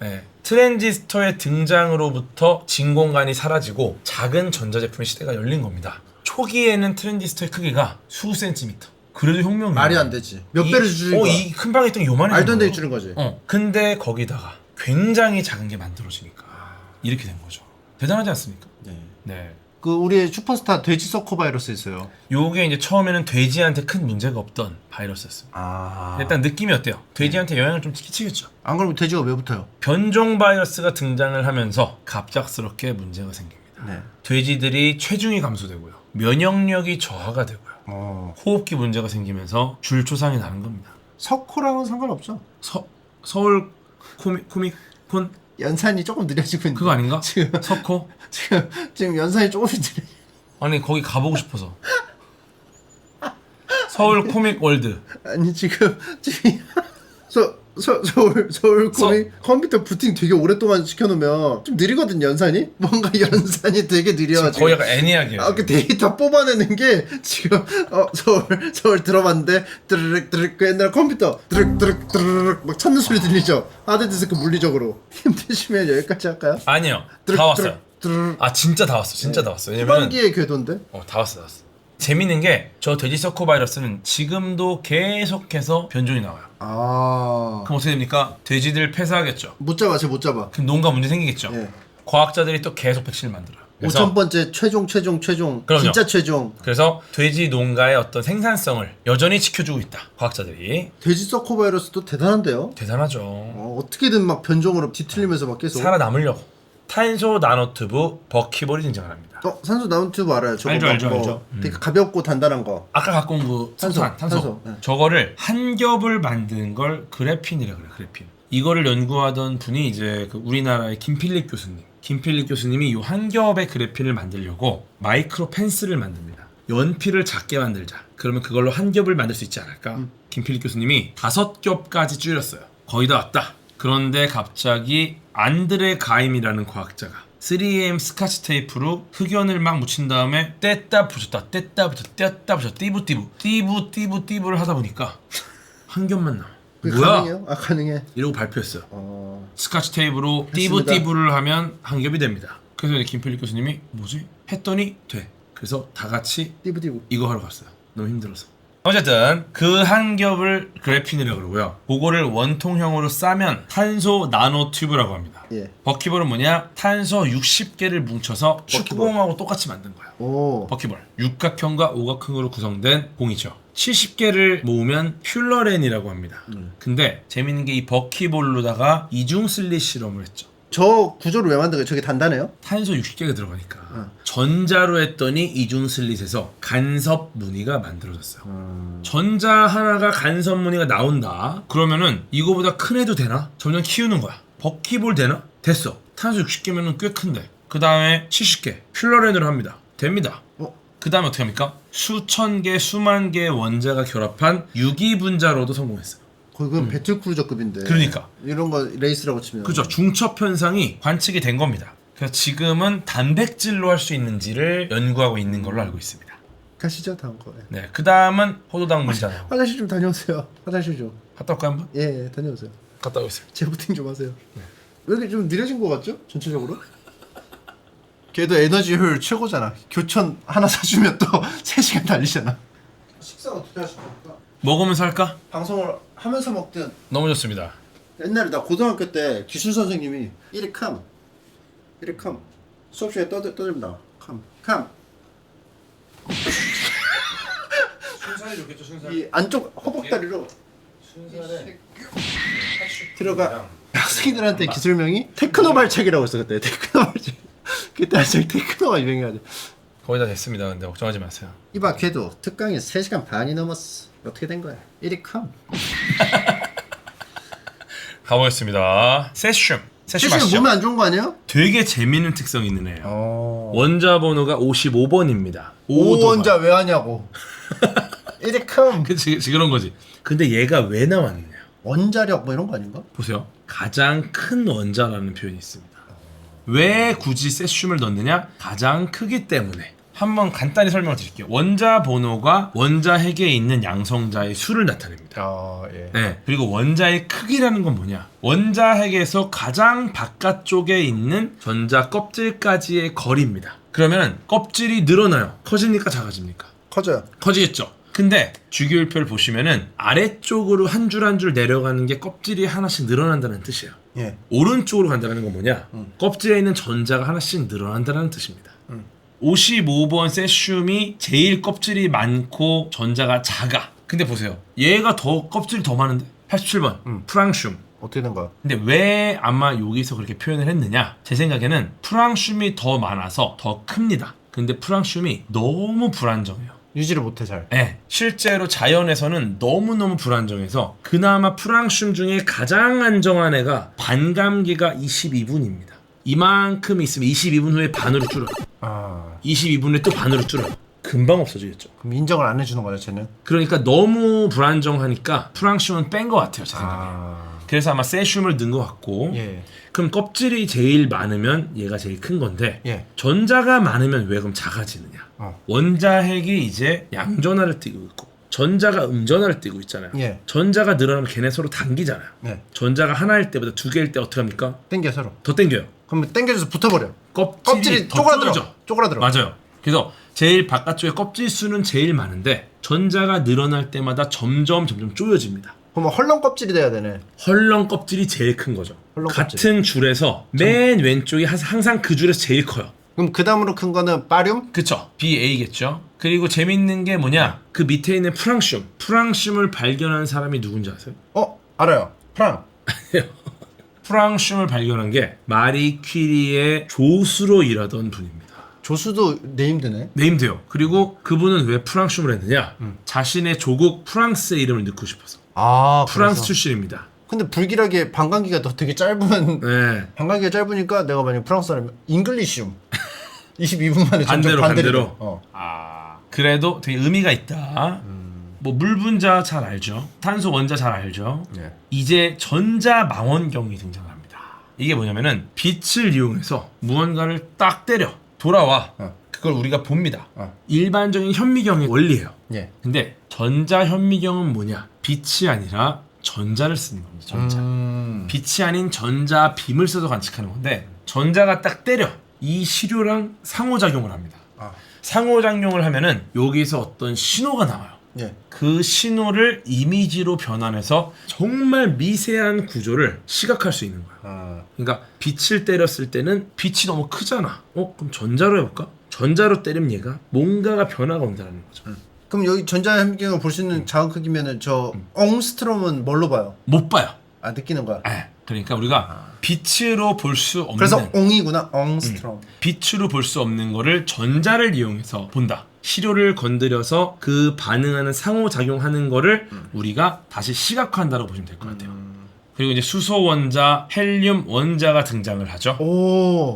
네. 트랜지스터의 등장으로부터 진공관이 사라지고 작은 전자제품의 시대가 열린 겁니다. 초기에는 트랜지스터의 크기가 수 센티미터. 그래도 혁명이야. 말이 안 되지. 몇 배를 줄인 거야? 이 큰 방에 있던 게 요만해. 말도 안 되게 줄인 거지. 근데 거기다가 굉장히 작은 게 만들어지니까 이렇게 된 거죠. 대단하지 않습니까? 네. 네. 그 우리의 슈퍼스타 돼지 서커 바이러스 있어요. 요게 이제 처음에는 돼지한테 큰 문제가 없던 바이러스였습니다. 아. 일단 느낌이 어때요? 돼지한테 영향을 좀 끼치겠죠. 안 그러면 돼지가 왜 붙어요? 변종 바이러스가 등장을 하면서 갑작스럽게 문제가 생깁니다. 네. 돼지들이 체중이 감소되고요. 면역력이 저하가 되고요. 호흡기 문제가 생기면서 줄초상이 나는 겁니다. 석호랑은 상관없죠. 서울 코믹콘 연산이 조금 느려지고 있는데 그거 아닌가? 지금 석호? 지금 연산이 조금씩 느려. 아니 거기 가보고 싶어서. 서울 코믹 월드. 아니 지금 서울 코믹 컴퓨터 부팅 되게 오랫동안 시켜놓으면 좀 느리거든 연산이. 뭔가 연산이 되게 느려. 거의 약간 애니악이에요. 그 데이터 뽑아내는 게 지금 서울 들어봤는데 드르륵 그 옛날 컴퓨터 드르륵 막 찾는 소리 들리죠. 하드디스크 물리적으로. 힘드시면 여기까지 할까요? 아니요. 다 왔어요. 아 진짜 다 왔어. 진짜 다 왔어. 왜냐면 후반기의 궤도인데. 다 왔어. 재밌는 게 저 돼지 서코 바이러스는 지금도 계속해서 변종이 나와요. 그럼 어떻게 됩니까? 돼지들 폐사하겠죠. 못 잡아. 그럼 농가 문제 생기겠죠. 예. 과학자들이 또 계속 백신을 만들어요. 5,000번째 최종 그럼요. 진짜 최종. 그래서 돼지 농가의 어떤 생산성을 여전히 지켜주고 있다. 과학자들이. 돼지 서코 바이러스도 대단한데요. 대단하죠. 어떻게든 막 변종으로 뒤틀리면서 막 계속 살아남으려고. 탄소 나노튜브 버키볼이 등장을 합니다. 산소 나노튜브 알아요. 저거 알죠. 되게 가볍고 단단한 거. 아까 갖고 온 그 탄소. 네. 저거를 한 겹을 만드는 걸 그래핀이라 그래요. 그래핀. 이거를 연구하던 분이 이제 그 우리나라의 김필립 교수님. 김필립 교수님이 이 한 겹의 그래핀을 만들려고 마이크로 펜스를 만듭니다. 연필을 작게 만들자. 그러면 그걸로 한 겹을 만들 수 있지 않을까? 김필립 교수님이 5겹까지 줄였어요. 거의 다 왔다. 그런데 갑자기 안드레 가임이라는 과학자가 3M 스카치 테이프로 흑연을 막 묻힌 다음에 뗐다 붙였다 띠부를 하다 보니까 한 겹만 나와. 그게 뭐야? 가능해요? 가능해. 이러고 발표했어요. 스카치 테이프로 띠부를 하면 한 겹이 됩니다. 그래서 김필립 교수님이 뭐지? 했더니 돼. 그래서 다 같이 띠부 이거 하러 갔어요. 너무 힘들어서. 어쨌든 그 한 겹을 그래핀이라고 그러고요. 그거를 원통형으로 싸면 탄소 나노 튜브라고 합니다. 예. 버키볼은 뭐냐? 탄소 60개를 뭉쳐서 축구공하고 똑같이 만든 거예요. 버키볼. 육각형과 오각형으로 구성된 공이죠. 70개를 모으면 퓰러렌이라고 합니다. 근데 재밌는 게 이 버키볼로다가 이중 슬릿 실험을 했죠. 저 구조를 왜 만든 거예요? 저게 단단해요? 탄소 60개가 들어가니까 전자로 했더니 이중 슬릿에서 간섭 무늬가 만들어졌어요. 전자 하나가 간섭 무늬가 나온다. 그러면은 이거보다 큰 애도 되나? 점점 키우는 거야. 버키볼 되나? 됐어. 탄소 60개면은 꽤 큰데. 그 다음에 70개 퓰러렌으로 합니다. 됩니다. 그 다음에 어떻게 합니까? 수천 개, 수만 개의 원자가 결합한 유기분자로도 성공했어요. 그건 배틀크루저급인데. 그러니까. 이런 거 레이스라고 치면. 그죠. 중첩 현상이 관측이 된 겁니다. 그래서 지금은 단백질로 할 수 있는지를 연구하고 있는 걸로 알고 있습니다. 가시죠 다음 거. 네, 그 다음은 포도당 문제잖아요. 화장실 좀 다녀오세요. 화장실 좀. 갔다 올까 한번? 예, 다녀오세요. 갔다 오겠습니다. 재부팅 좀 하세요. 왜 이렇게 좀 느려진 거 같죠? 전체적으로? 걔도 에너지 효율 최고잖아. 교촌 하나 사주면 또 3시간 달리잖아. 식사는 어떻게 하실 겁니까? 먹으면서 할까? 방송을 하면서 먹든. 너무 좋습니다. 옛날에 나 고등학교 때 기술 선생님이 이리 캄 수업 시간에 떠들면 캄 순살이 좋겠죠, 순살. 이 안쪽 허벅다리로 순살에 들어가. 학생들한테 기술명이 테크노 발차기라고 했어. 그때 테크노 발차기. 그때 아직 테크노가 유행해가지고. 거의 다 됐습니다. 근데 걱정하지 마세요. 이봐 걔도 특강이 3시간 반이 넘었어. 어떻게 된 거야? 이리 캄. 가보겠습니다. 세슘 사실 아시죠? 몸에 안 좋은 거 아니에요? 되게 재밌는 특성이 있는 애예요. 원자 번호가 55번입니다. 5원자 왜 하냐고. 이리 캄. 그치 그런 거지. 근데 얘가 왜 나왔느냐? 원자력 뭐 이런 거 아닌가? 보세요. 가장 큰 원자라는 표현이 있습니다. 왜 굳이 세슘을 넣느냐? 가장 크기 때문에. 한번 간단히 설명을 드릴게요. 원자 번호가 원자 핵에 있는 양성자의 수를 나타냅니다. 예. 네. 그리고 원자의 크기라는 건 뭐냐? 원자 핵에서 가장 바깥쪽에 있는 전자 껍질까지의 거리입니다. 그러면 껍질이 늘어나요. 커지니까 작아집니까? 커져요. 커지겠죠. 근데 주기율표를 보시면은 아래쪽으로 한 줄 한 줄 내려가는 게 껍질이 하나씩 늘어난다는 뜻이에요. 예. 오른쪽으로 간다는 건 뭐냐? 껍질에 있는 전자가 하나씩 늘어난다는 뜻입니다. 55번 세슘이 제일 껍질이 많고 전자가 작아. 근데 보세요. 얘가 더 껍질이 더 많은데? 87번 프랑슘. 어떻게 된 거야? 근데 왜 아마 여기서 그렇게 표현을 했느냐? 제 생각에는 프랑슘이 더 많아서 더 큽니다. 근데 프랑슘이 너무 불안정해요. 유지를 못해 잘. 네, 실제로 자연에서는 너무너무 불안정해서 그나마 프랑슘 중에 가장 안정한 애가 반감기가 22분입니다. 이만큼 있으면 22분 후에 반으로 줄어요. 22분 후에 또 반으로 줄어요. 금방 없어지겠죠. 그럼 인정을 안 해주는 거죠, 쟤는? 그러니까 너무 불안정하니까 프랑슘은 뺀 것 같아요, 제 생각에. 그래서 아마 세슘을 넣은 것 같고. 예. 그럼 껍질이 제일 많으면 얘가 제일 큰 건데 예. 전자가 많으면 왜 그럼 작아지느냐? 원자핵이 이제 양전하를 띠고 있고 전자가 음전하를 띠고 있잖아요. 예. 전자가 늘어나면 걔네 서로 당기잖아요. 네. 전자가 하나일 때보다 두 개일 때 어떻게 합니까? 땡겨 서로. 더 당겨요. 그럼 땡겨져서 붙어버려. 껍질이 더 쪼그라들어. 쪼그라져. 쪼그라들어. 맞아요. 그래서 제일 바깥쪽에 껍질 수는 제일 많은데 전자가 늘어날 때마다 점점 쪼여집니다. 그럼 헐렁 껍질이 돼야 되네. 헐렁 껍질이 제일 큰 거죠. 헐렁 같은 줄에서 맨 왼쪽이 항상 그 줄에서 제일 커요. 그럼 그 다음으로 큰 거는 바륨? 그쵸. BA겠죠. 그리고 재밌는 게 뭐냐? 그 밑에 있는 프랑슘. 프랑슘을 발견한 사람이 누군지 아세요? 알아요. 프랑. 프랑슘을 발견한 게 마리 퀴리의 조수로 일하던 분입니다. 조수도 네임드네. 네임드요. 그리고 그분은 왜 프랑슘을 했느냐? 자신의 조국 프랑스의 이름을 넣고 싶어서. 프랑스 그래서. 출신입니다. 근데 불길하게 반감기가 더 되게 짧은. 네. 반감기가 짧으니까 내가 만약 프랑스 사람이면 잉글리시움. 22분 만에 점점 반대로. 그래도 되게 의미가 있다. 뭐 물 분자 잘 알죠. 탄소 원자 잘 알죠. 네. 이제 전자 망원경이 등장합니다. 이게 뭐냐면은 빛을 이용해서 무언가를 딱 때려 돌아와. 그걸 우리가 봅니다. 일반적인 현미경의 원리예요. 예. 근데 전자 현미경은 뭐냐? 빛이 아니라 전자를 쓰는 겁니다. 전자. 빛이 아닌 전자 빔을 써서 관측하는 건데 전자가 딱 때려 이 시료랑 상호작용을 합니다. 상호작용을 하면은 여기서 어떤 신호가 나와요. 예. 그 신호를 이미지로 변환해서 정말 미세한 구조를 시각할 수 있는 거야. 그러니까 빛을 때렸을 때는 빛이 너무 크잖아. 그럼 전자로 해볼까? 전자로 때리면 얘가 뭔가가 변화가 온다는 거죠. 그럼 여기 전자현미경을 볼 수 있는 작은 크기면은 저 엉스트롬은 뭘로 봐요? 못 봐요. 느끼는 거야. 그러니까 우리가 빛으로 볼 수 없는 그래서 옹이구나. 엉스트롬. 빛으로 볼 수 없는 거를 전자를 이용해서 본다. 시료를 건드려서 그 반응하는 상호작용하는 거를 우리가 다시 시각화한다고 보시면 될 것 같아요. 그리고 이제 수소 원자, 헬륨 원자가 등장을 하죠.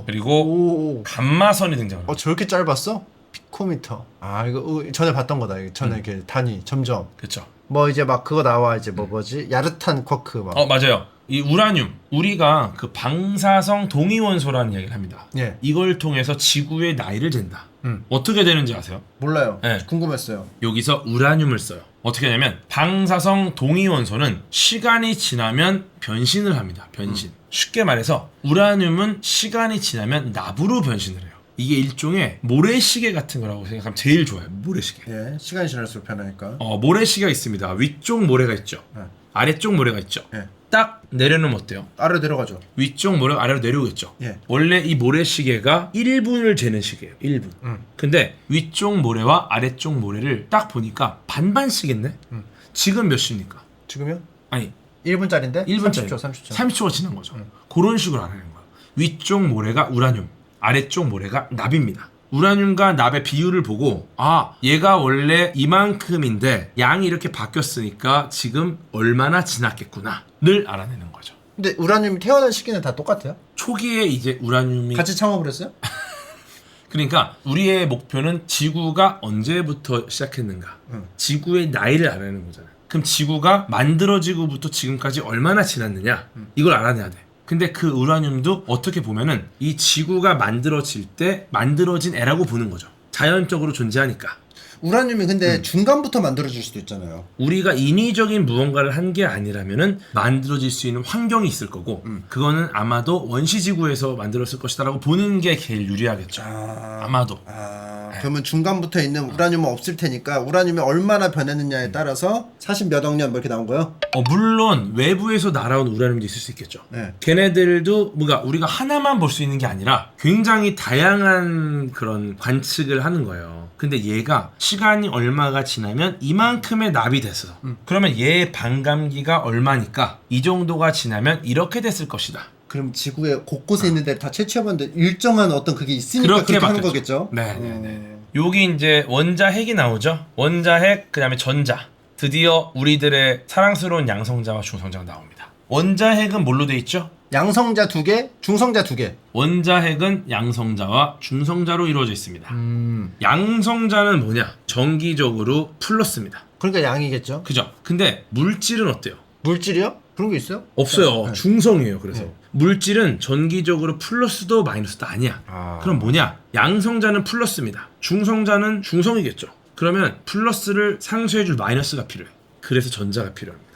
그리고 감마선이 등장을 하죠. 저렇게 짧았어? 피코미터. 이거 전에 봤던 거다. 이거 전에 이렇게 단위 점점. 그렇죠. 뭐 이제 막 그거 나와 이제 뭐지? 야르탄 쿼크 막. 맞아요. 이 우라늄, 우리가 그 방사성 동위원소라는 이야기를 합니다. 예. 이걸 통해서 지구의 나이를 잰다. 어떻게 되는지 아세요? 몰라요. 네. 궁금했어요. 여기서 우라늄을 써요. 어떻게 하냐면 방사성 동위원소는 시간이 지나면 변신을 합니다. 변신. 쉽게 말해서 우라늄은 시간이 지나면 납으로 변신을 해요. 이게 일종의 모래시계 같은 거라고 생각하면 제일 좋아요. 모래시계. 예, 시간이 지날수록 변하니까. 모래시계가 있습니다. 위쪽 모래가 있죠. 아래쪽 모래가 있죠. 예. 딱 내려놓으면 어때요? 아래로 내려가죠. 위쪽 모래가 아래로 내려오겠죠. 예. 원래 이 모래시계가 1분을 재는 시계예요. 1분. 근데 위쪽 모래와 아래쪽 모래를 딱 보니까 반반씩 했네? 지금 몇 시입니까? 지금요? 아니 1분짜리인데? 1분짜리. 30초. 30초가 지난 거죠. 그런 식으로 안 하는 거예요. 위쪽 모래가 우라늄, 아래쪽 모래가 납입니다. 우라늄과 납의 비율을 보고 얘가 원래 이만큼인데 양이 이렇게 바뀌었으니까 지금 얼마나 지났겠구나 를 알아내는 거죠. 근데 우라늄이 태어난 시기는 다 똑같아요? 초기에 이제 우라늄이 같이 창업을 했어요? 그러니까 우리의 목표는 지구가 언제부터 시작했는가 지구의 나이를 알아내는 거잖아요. 그럼 지구가 만들어지고부터 지금까지 얼마나 지났느냐 이걸 알아내야 돼. 근데 그 우라늄도 어떻게 보면은 이 지구가 만들어질 때 만들어진 애라고 보는 거죠. 자연적으로 존재하니까. 우라늄이 근데 중간부터 만들어질 수도 있잖아요. 우리가 인위적인 무언가를 한 게 아니라면은 만들어질 수 있는 환경이 있을 거고 그거는 아마도 원시지구에서 만들었을 것이다라고 보는 게 제일 유리하겠죠. 아마도. 그러면 중간부터 있는 우라늄은 없을 테니까 우라늄이 얼마나 변했느냐에 따라서 40몇 억 년 뭐 이렇게 나온 거예요? 물론 외부에서 날아온 우라늄도 있을 수 있겠죠. 네. 걔네들도 뭔가 우리가 하나만 볼 수 있는 게 아니라 굉장히 다양한 그런 관측을 하는 거예요. 근데 얘가 시간이 얼마가 지나면 이만큼의 납이 됐어. 그러면 얘의 반감기가 얼마니까 이 정도가 지나면 이렇게 됐을 것이다 그럼 지구에 곳곳에 있는 데를 다 채취해봤는데 일정한 어떤 그게 있으니까 그렇게 그렇게 하는 바뀌었죠. 거겠죠? 네네네. 여기 이제 원자핵이 나오죠. 원자핵 그다음에 전자. 드디어 우리들의 사랑스러운 양성자와 중성자가 나옵니다. 원자핵은 뭘로 돼 있죠? 양성자 2개, 중성자 2개. 원자핵은 양성자와 중성자로 이루어져 있습니다. 양성자는 뭐냐? 정기적으로 플러스입니다. 그러니까 양이겠죠? 그죠? 근데 물질은 어때요? 물질이요? 그런 게 있어요? 없어요. 네. 중성이에요. 그래서 네. 물질은 전기적으로 플러스도 마이너스도 아니야. 그럼 뭐냐? 양성자는 플러스입니다. 중성자는 중성이겠죠. 그러면 플러스를 상쇄해줄 마이너스가 필요해. 그래서 전자가 필요합니다.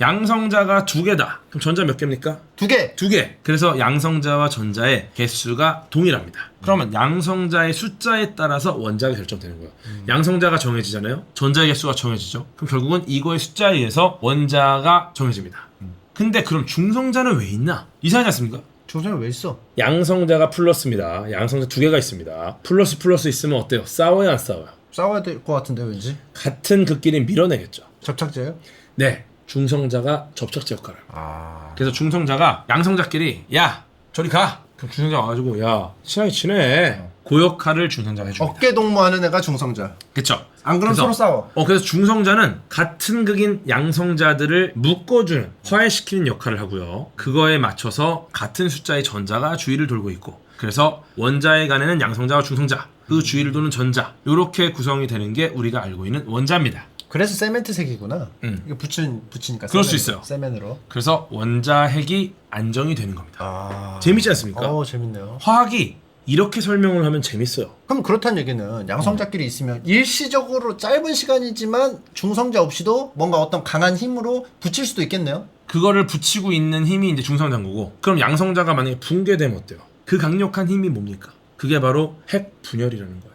양성자가 2개다. 그럼 전자 몇 개입니까? 2개. 2개. 그래서 양성자와 전자의 개수가 동일합니다. 그러면 양성자의 숫자에 따라서 원자가 결정되는 거예요. 양성자가 정해지잖아요. 전자의 개수가 정해지죠. 그럼 결국은 이거의 숫자에 의해서 원자가 정해집니다. 근데 그럼 중성자는 왜 있나? 이상하지 않습니까? 중성이 왜 있어? 양성자가 플러스입니다. 양성자 2개가 있습니다. 플러스 있으면 어때요? 싸워요, 안 싸워요? 싸워야 될 것 같은데 왠지? 같은 극끼리 밀어내겠죠. 접착제요? 네. 중성자가 접착제 역할을 합니다. 그래서 중성자가 양성자끼리 야 저리 가. 그럼 중성자가 와가지고 야 친하게 지내. 그 역할을 중성자가 해줍니다. 어깨 동무하는 애가 중성자. 그쵸. 안 그러면 그래서, 서로 싸워. 그래서 중성자는 같은 극인 양성자들을 묶어주는, 화해시키는 역할을 하고요. 그거에 맞춰서 같은 숫자의 전자가 주위를 돌고 있고, 그래서 원자에 관해는 양성자와 중성자, 그 주위를 도는 전자, 이렇게 구성이 되는 게 우리가 알고 있는 원자입니다. 그래서 세멘트색이구나. 이거 붙이니까. 그럴 수 있어요. 세멘으로. 그래서 원자핵이 안정이 되는 겁니다. 재밌지 않습니까? 재밌네요. 화학이 이렇게 설명을 하면 재밌어요. 그럼 그렇다는 얘기는 양성자끼리 있으면 일시적으로 짧은 시간이지만 중성자 없이도 뭔가 어떤 강한 힘으로 붙일 수도 있겠네요. 그거를 붙이고 있는 힘이 이제 중성자인 거고, 그럼 양성자가 만약에 붕괴되면 어때요? 그 강력한 힘이 뭡니까? 그게 바로 핵 분열이라는 거예요.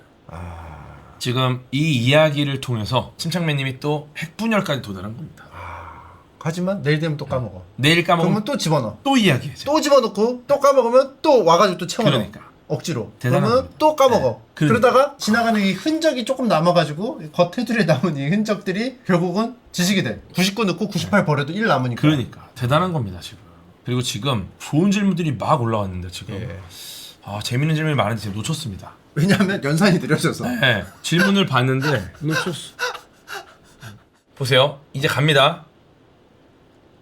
지금 이 이야기를 통해서 침착맨님이 또 핵분열까지 도달한 겁니다. 하지만 내일 되면 또 까먹어. 내일 까먹으면 그러면 또 집어넣어. 또 이야기해줘. 또 집어넣고 또 까먹으면 또 와가지고 또 채워넣어. 그러니까. 억지로. 대단한 그러면 겁니다. 또 까먹어. 네. 그러니까. 그러다가 지나가는 이 흔적이 조금 남아가지고 겉테두리에 남은 이 흔적들이 결국은 지식이 돼. 99 넣고 98 버려도 1 남으니까. 그러니까 대단한 겁니다 지금. 그리고 지금 좋은 질문들이 막 올라왔는데 지금 예. 재밌는 질문이 많은데 지금 놓쳤습니다. 왜냐하면 연산이 느려져서. 네, 질문을 봤는데 놓쳤어. 보세요. 이제 갑니다.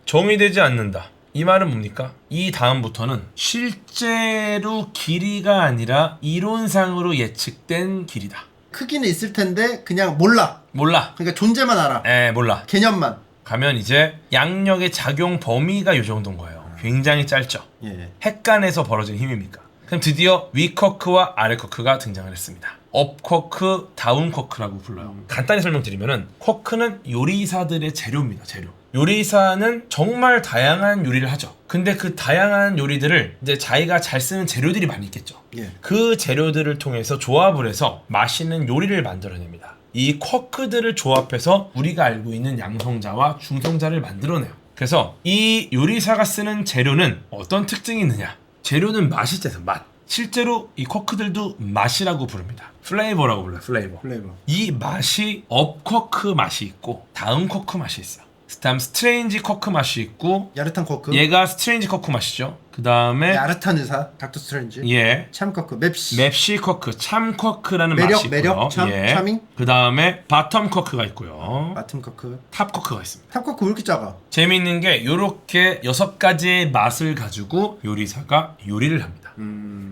정의되지 않는다. 이 말은 뭡니까? 이 다음부터는 실제로 길이가 아니라 이론상으로 예측된 길이다. 크기는 있을 텐데 그냥 몰라. 몰라. 그러니까 존재만 알아. 몰라. 개념만. 가면 이제 양력의 작용 범위가 이 정도인 거예요. 굉장히 짧죠. 예. 핵간에서 벌어진 힘입니까? 그럼 드디어 위커크와 아래커크가 등장을 했습니다. 업커크, 다운커크라고 불러요. 간단히 설명드리면은 쿼크는 요리사들의 재료입니다. 재료. 요리사는 정말 다양한 요리를 하죠. 근데 그 다양한 요리들을 이제 자기가 잘 쓰는 재료들이 많이 있겠죠. 예. 그 재료들을 통해서 조합을 해서 맛있는 요리를 만들어냅니다. 이 쿼크들을 조합해서 우리가 알고 있는 양성자와 중성자를 만들어내요. 그래서 이 요리사가 쓰는 재료는 어떤 특징이 있느냐? 재료는 맛이 있어서 맛. 실제로 이 쿼크들도 맛이라고 부릅니다. 플레이버라고 불러요. 플레이버. 이 맛이 업 쿼크 맛이 있고 다운 쿼크 맛이 있어. 다음 스트레인지 쿼크 맛이 있고, 야르탄 쿼크. 얘가 스트레인지 쿼크 맛이죠. 그 다음에 야르탄 의사. 닥터 스트레인지. 예, 참 쿼크. 맵시. 맵시 쿼크, 참 쿼크라는 매력, 맛이 있고요. 매력, 참, 차밍. 그 다음에 바텀 쿼크가 있고요. 마틴 쿼크. 탑 쿼크가 있습니다. 탑 쿼크 왜 이렇게 작아? 재미있는 게 요렇게 6가지의 맛을 가지고 요리사가 요리를 합니다.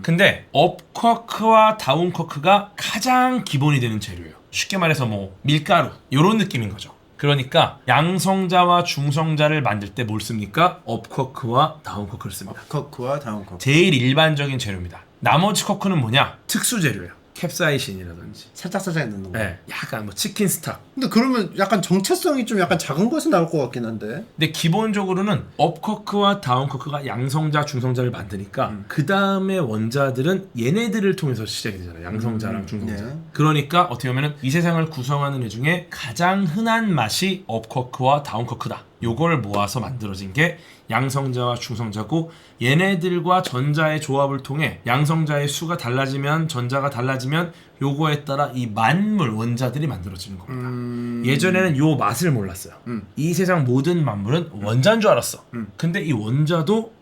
근데 업 쿼크와 다운 쿼크가 가장 기본이 되는 재료예요. 쉽게 말해서 뭐 밀가루 요런 느낌인 거죠. 그러니까 양성자와 중성자를 만들 때 뭘 씁니까? 업 쿼크와 다운 쿼크를 씁니다. 쿼크와 다운 쿼크. 제일 일반적인 재료입니다. 나머지 쿼크는 뭐냐? 특수 재료예요. 캡사이신이라든지. 살짝 넣는 거. 네, 약간 뭐 치킨 스탁. 근데 그러면 약간 정체성이 좀 약간 작은 것에서 나올 것 같긴 한데. 근데 기본적으로는 업커크와 다운커크가 양성자, 중성자를 만드니까 그 다음에 원자들은 얘네들을 통해서 시작이 되잖아요. 양성자랑 중성자. 네. 그러니까 어떻게 보면 이 세상을 구성하는 애 중에 가장 흔한 맛이 업커크와 다운커크다. 요걸 모아서 만들어진 게 양성자와 중성자고, 얘네들과 전자의 조합을 통해 양성자의 수가 달라지면 전자가 달라지면 요거에 따라 이 만물 원자들이 만들어지는 겁니다. 예전에는 요 맛을 몰랐어요. 이 세상 모든 만물은 원자인 줄 알았어. 근데 이 원자도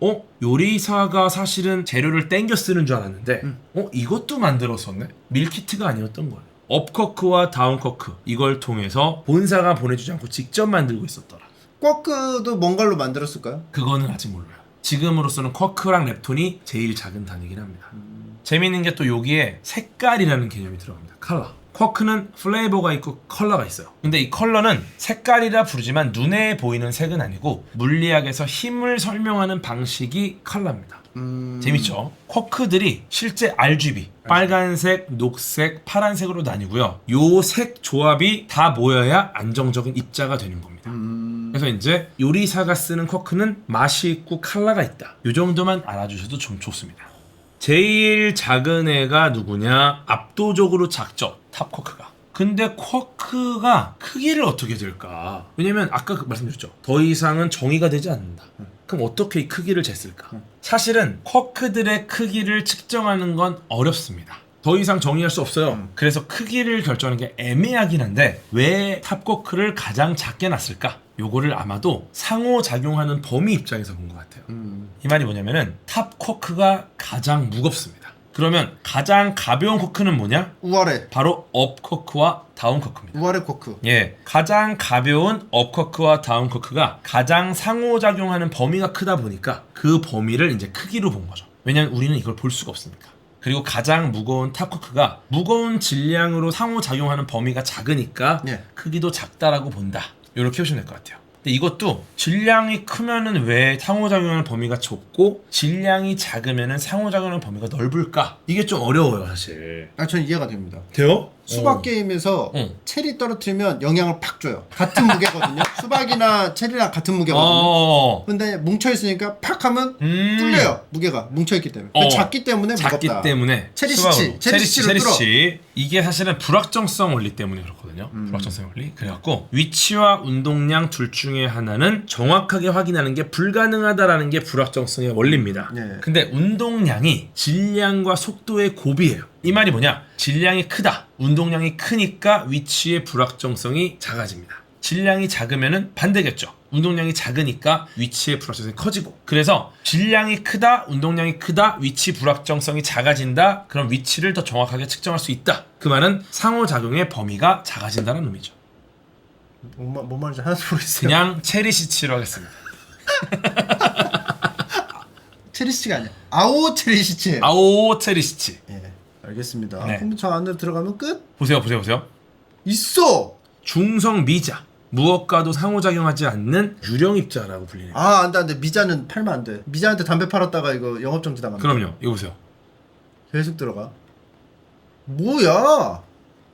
요리사가 사실은 재료를 땡겨 쓰는 줄 알았는데 이것도 만들었었네? 밀키트가 아니었던 거예요. 업커크와 다운커크, 이걸 통해서 본사가 보내주지 않고 직접 만들고 있었더라. 쿼크도 뭔가로 만들었을까요? 그거는 아직 몰라요. 지금으로서는 쿼크랑 렙톤이 제일 작은 단위긴 합니다. 재밌는 게 또 여기에 색깔이라는 개념이 들어갑니다. 컬러. 쿼크는 플레이버가 있고 컬러가 있어요. 근데 이 컬러는 색깔이라 부르지만 눈에 보이는 색은 아니고 물리학에서 힘을 설명하는 방식이 컬러입니다. 재밌죠? 쿼크들이 실제 RGB, 빨간색, 녹색, 파란색으로 나뉘고요. 요 색 조합이 다 모여야 안정적인 입자가 되는 겁니다. 그래서 이제 요리사가 쓰는 쿼크는 맛이 있고 컬러가 있다. 요 정도만 알아주셔도 좀 좋습니다. 제일 작은 애가 누구냐? 압도적으로 작죠, 탑쿼크가. 근데 쿼크가 크기를 어떻게 될까? 왜냐면 아까 말씀드렸죠, 더 이상은 정의가 되지 않는다. 그럼 어떻게 이 크기를 쟀을까? 사실은 쿼크들의 크기를 측정하는 건 어렵습니다. 더 이상 정의할 수 없어요. 그래서 크기를 결정하는 게 애매하긴 한데 왜 탑쿼크를 가장 작게 놨을까? 요거를 아마도 상호작용하는 범위 입장에서 본 것 같아요. 이 말이 뭐냐면은 탑쿼크가 가장 무겁습니다. 그러면 가장 가벼운 쿼크는 뭐냐? 우아래. 바로 업쿼크와 다운쿼크입니다. 우아래 쿼크. 예, 가장 가벼운 업쿼크와 다운쿼크가 가장 상호작용하는 범위가 크다 보니까 그 범위를 이제 크기로 본 거죠. 왜냐면 우리는 이걸 볼 수가 없으니까. 그리고 가장 무거운 탑쿼크가 무거운 질량으로 상호작용하는 범위가 작으니까 예. 크기도 작다라고 본다. 이렇게 보시면 될 것 같아요. 근데 이것도 질량이 크면은 왜 상호작용하는 범위가 좁고 질량이 작으면은 상호작용하는 범위가 넓을까? 이게 좀 어려워요, 사실. 전 이해가 됩니다. 돼요? 수박 게임에서 체리 떨어뜨리면 영향을 팍 줘요. 같은 무게거든요. 수박이나 체리랑 같은 무게거든요. 근데 뭉쳐있으니까 팍 하면 뚫려요. 무게가 뭉쳐있기 때문에. 작기 때문에 작기 무겁다. 때문에 체리시치로 뚫어. 이게 사실은 불확정성 원리 때문에 그렇거든요. 불확정성 원리. 그래갖고 위치와 운동량 둘 중에 하나는 정확하게 확인하는 게 불가능하다라는 게 불확정성의 원리입니다. 예. 근데 운동량이 질량과 속도의 곱이에요. 이 말이 뭐냐? 질량이 크다, 운동량이 크니까 위치의 불확정성이 작아집니다. 질량이 작으면은 반대겠죠. 운동량이 작으니까 위치의 불확정성이 커지고. 그래서 질량이 크다, 운동량이 크다, 위치 불확정성이 작아진다. 그럼 위치를 더 정확하게 측정할 수 있다. 그 말은 상호작용의 범위가 작아진다는 의미죠. 뭔 말인지 하나도 모르겠어요. 그냥 체리시치로 하겠습니다. 체리시치가 아니야. 아오 체리시치. 아오 체리시치. 예, 알겠습니다. 네. 그럼 저 안으로 들어가면 끝? 보세요. 있어. 중성 미자. 무엇과도 상호작용하지 않는 유령 입자라고 불리네요. 안돼. 미자는 팔면 안 돼. 미자한테 담배 팔았다가 이거 영업정지 당합니다. 그럼요. 이거 보세요. 계속 들어가. 뭐야?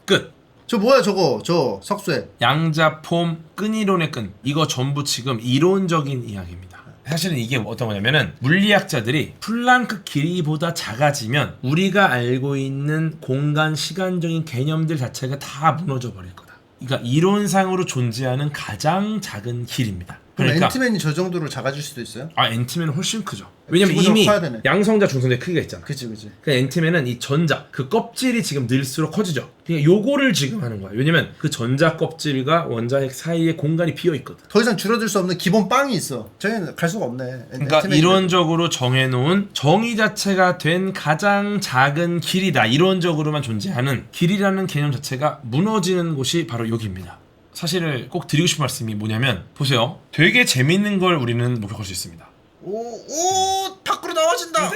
끝. 저 뭐야 저거? 저 석쇠. 양자폼 끈이론의 끈. 이거 전부 지금 이론적인 이야기입니다. 사실은 이게 어떤 거냐면은 물리학자들이 플랑크 길이보다 작아지면 우리가 알고 있는 공간 시간적인 개념들 자체가 다 무너져 버릴 거다. 그러니까 이론상으로 존재하는 가장 작은 길입니다. 그럼 그러니까 앤트맨이 저 정도로 작아질 수도 있어요? 앤트맨은 훨씬 크죠. 왜냐면 지구적으로 이미 커야 되네. 양성자 중성자 크기가 있잖아. 그치. 그러니까 앤트맨은 이 전자 그 껍질이 지금 늘수록 커지죠. 그러니까 요거를 지금 하는 거야. 왜냐면 그 전자 껍질과 원자핵 사이에 공간이 비어 있거든. 더 이상 줄어들 수 없는 기본 빵이 있어. 저희는 갈 수가 없네. 그러니까 이론적으로 정해놓은 정의 자체가 된 가장 작은 길이다. 이론적으로만 존재하는 길이라는 개념 자체가 무너지는 곳이 바로 여기입니다. 사실 꼭 드리고 싶은 말씀이 뭐냐면 보세요. 되게 재밌는 걸 우리는 목격할 수 있습니다. 오 밖으로 나와진다.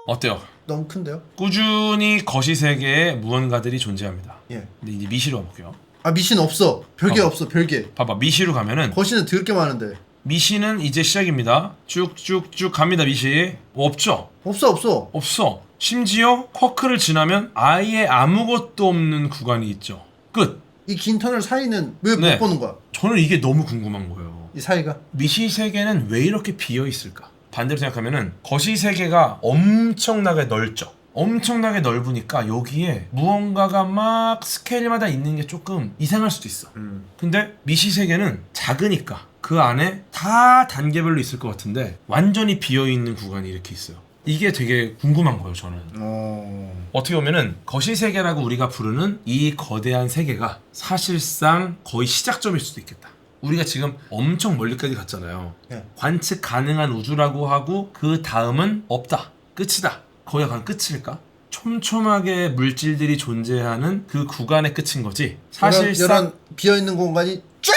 어때요? 너무 큰데요? 꾸준히 거시세계에 무언가들이 존재합니다. 예. 근데 이제 미시로 가볼게요. 미신 없어. 별게 없어. 별게. 봐봐, 미시로 가면은 거시는 더럽게 많은데. 미시는 이제 시작입니다. 쭉쭉쭉 갑니다. 미시 없죠? 없어. 심지어 쿼크를 지나면 아예 아무것도 없는 구간이 있죠. 끝. 이 긴 터널 사이는 왜 못 네. 보는 거야? 저는 이게 너무 궁금한 거예요. 이 사이가? 미시 세계는 왜 이렇게 비어 있을까? 반대로 생각하면은 거시 세계가 엄청나게 넓죠. 엄청나게 넓으니까 여기에 무언가가 막 스케일마다 있는 게 조금 이상할 수도 있어. 근데 미시세계는 작으니까 그 안에 다 단계별로 있을 것 같은데 완전히 비어있는 구간이 이렇게 있어요. 이게 되게 궁금한 거예요, 저는. 어떻게 보면은 거시세계라고 우리가 부르는 이 거대한 세계가 사실상 거의 시작점일 수도 있겠다. 우리가 지금 엄청 멀리까지 갔잖아요. 네. 관측 가능한 우주라고 하고 그 다음은 없다. 끝이다. 거기가 과연 끝일까? 촘촘하게 물질들이 존재하는 그 구간의 끝인 거지. 사실상 이런 비어있는 공간이 쫙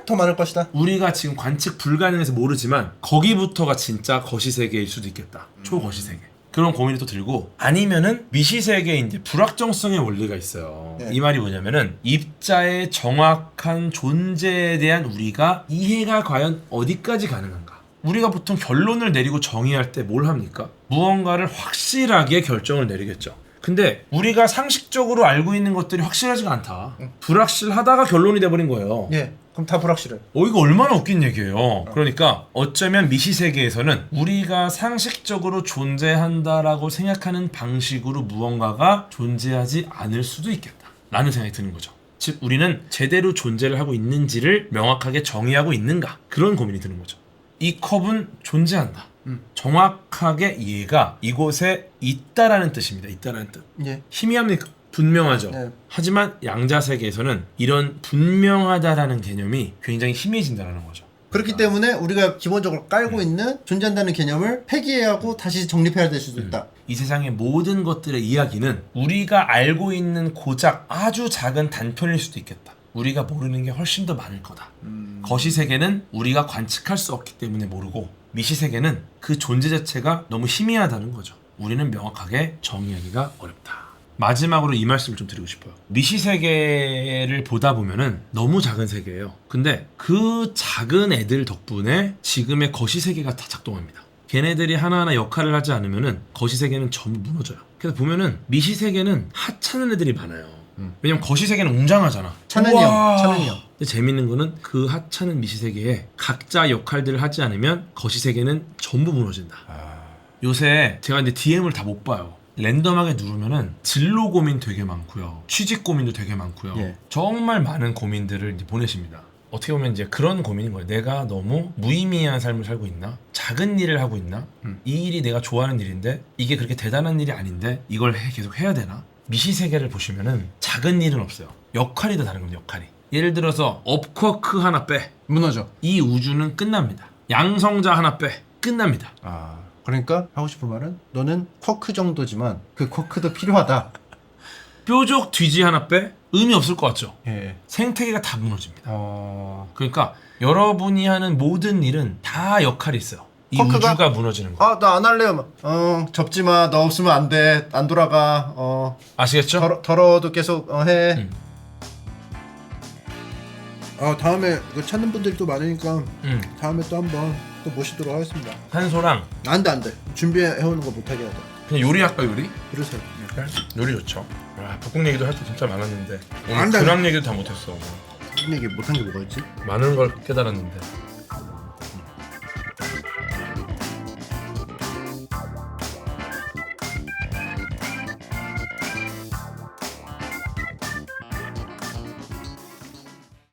더 많을 것이다. 우리가 지금 관측 불가능해서 모르지만 거기부터가 진짜 거시세계일 수도 있겠다. 초거시세계. 그런 고민이 또 들고, 아니면은 미시세계에 이제 불확정성의 원리가 있어요. 네. 이 말이 뭐냐면은 입자의 정확한 존재에 대한 우리가 이해가 과연 어디까지 가능한가. 우리가 보통 결론을 내리고 정의할 때 뭘 합니까? 무언가를 확실하게 결정을 내리겠죠. 근데 우리가 상식적으로 알고 있는 것들이 확실하지가 않다. 불확실하다가 결론이 돼버린 거예요. 예. 그럼 다 불확실해. 이거 얼마나 웃긴 얘기예요. 그러니까 어쩌면 미시세계에서는 우리가 상식적으로 존재한다라고 생각하는 방식으로 무언가가 존재하지 않을 수도 있겠다 라는 생각이 드는 거죠. 즉 우리는 제대로 존재를 하고 있는지를 명확하게 정의하고 있는가, 그런 고민이 드는 거죠. 이 컵은 존재한다. 정확하게 얘가 이곳에 있다라는 뜻입니다. 있다라는 뜻. 예. 희미합니까? 분명하죠. 네. 하지만 양자 세계에서는 이런 분명하다라는 개념이 굉장히 희미해진다는 거죠. 그렇기 때문에 우리가 기본적으로 깔고 있는 존재한다는 개념을 폐기해야 하고 다시 정립해야 될 수도 있다. 이 세상의 모든 것들의 이야기는 우리가 알고 있는 고작 아주 작은 단편일 수도 있겠다. 우리가 모르는 게 훨씬 더 많을 거다. 거시세계는 우리가 관측할 수 없기 때문에 모르고, 미시세계는 그 존재 자체가 너무 희미하다는 거죠. 우리는 명확하게 정의하기가 어렵다. 마지막으로 이 말씀을 좀 드리고 싶어요. 미시세계를 보다 보면은 너무 작은 세계예요. 근데 그 작은 애들 덕분에 지금의 거시세계가 다 작동합니다. 걔네들이 하나하나 역할을 하지 않으면은 거시세계는 전부 무너져요. 그래서 보면은 미시세계는 하찮은 애들이 많아요. 왜냐면 거시세계는 웅장하잖아. 찬은이 형, 찬은이 형. 근데 재밌는 거는 그 하찮은 미시세계에 각자 역할들을 하지 않으면 거시세계는 전부 무너진다. 요새 제가 이제 DM을 다 못 봐요. 랜덤하게 누르면은 진로 고민 되게 많고요. 취직 고민도 되게 많고요. 예. 정말 많은 고민들을 이제 보내십니다. 어떻게 보면 이제 그런 고민인 거예요. 내가 너무 무의미한 삶을 살고 있나? 작은 일을 하고 있나? 이 일이 내가 좋아하는 일인데 이게 그렇게 대단한 일이 아닌데 이걸 계속 해야 되나? 미시세계를 보시면은 작은 일은 없어요. 역할이 더 다른 겁니다. 역할이. 예를 들어서 업쿼크 하나 빼. 무너져. 이 우주는 끝납니다. 양성자 하나 빼. 끝납니다. 그러니까 하고 싶은 말은 너는 쿼크 정도지만 그 쿼크도 필요하다. 뾰족 뒤지 하나 빼. 의미 없을 것 같죠? 예. 생태계가 다 무너집니다. 그러니까 여러분이 하는 모든 일은 다 역할이 있어요. 이 쿼크가? 우주가 무너지는 거. 나 안 할래요. 접지 마. 너 없으면 안 돼. 안 돌아가. 아시겠죠? 더러워도 계속 해. 다음에 이거 찾는 분들이 또 많으니까 다음에 또 한번 또 모시도록 하겠습니다. 산소랑 안 돼. 준비해오는 거 못하게 하자. 그냥 요리할까 요리? 그러세요. 요리 좋죠. 볶음 얘기도 할 때 진짜 많았는데 안 오늘 돼. 근황 얘기도 다 못했어. 무슨 얘기 못한 게 뭐가 있지? 많은 걸 깨달았는데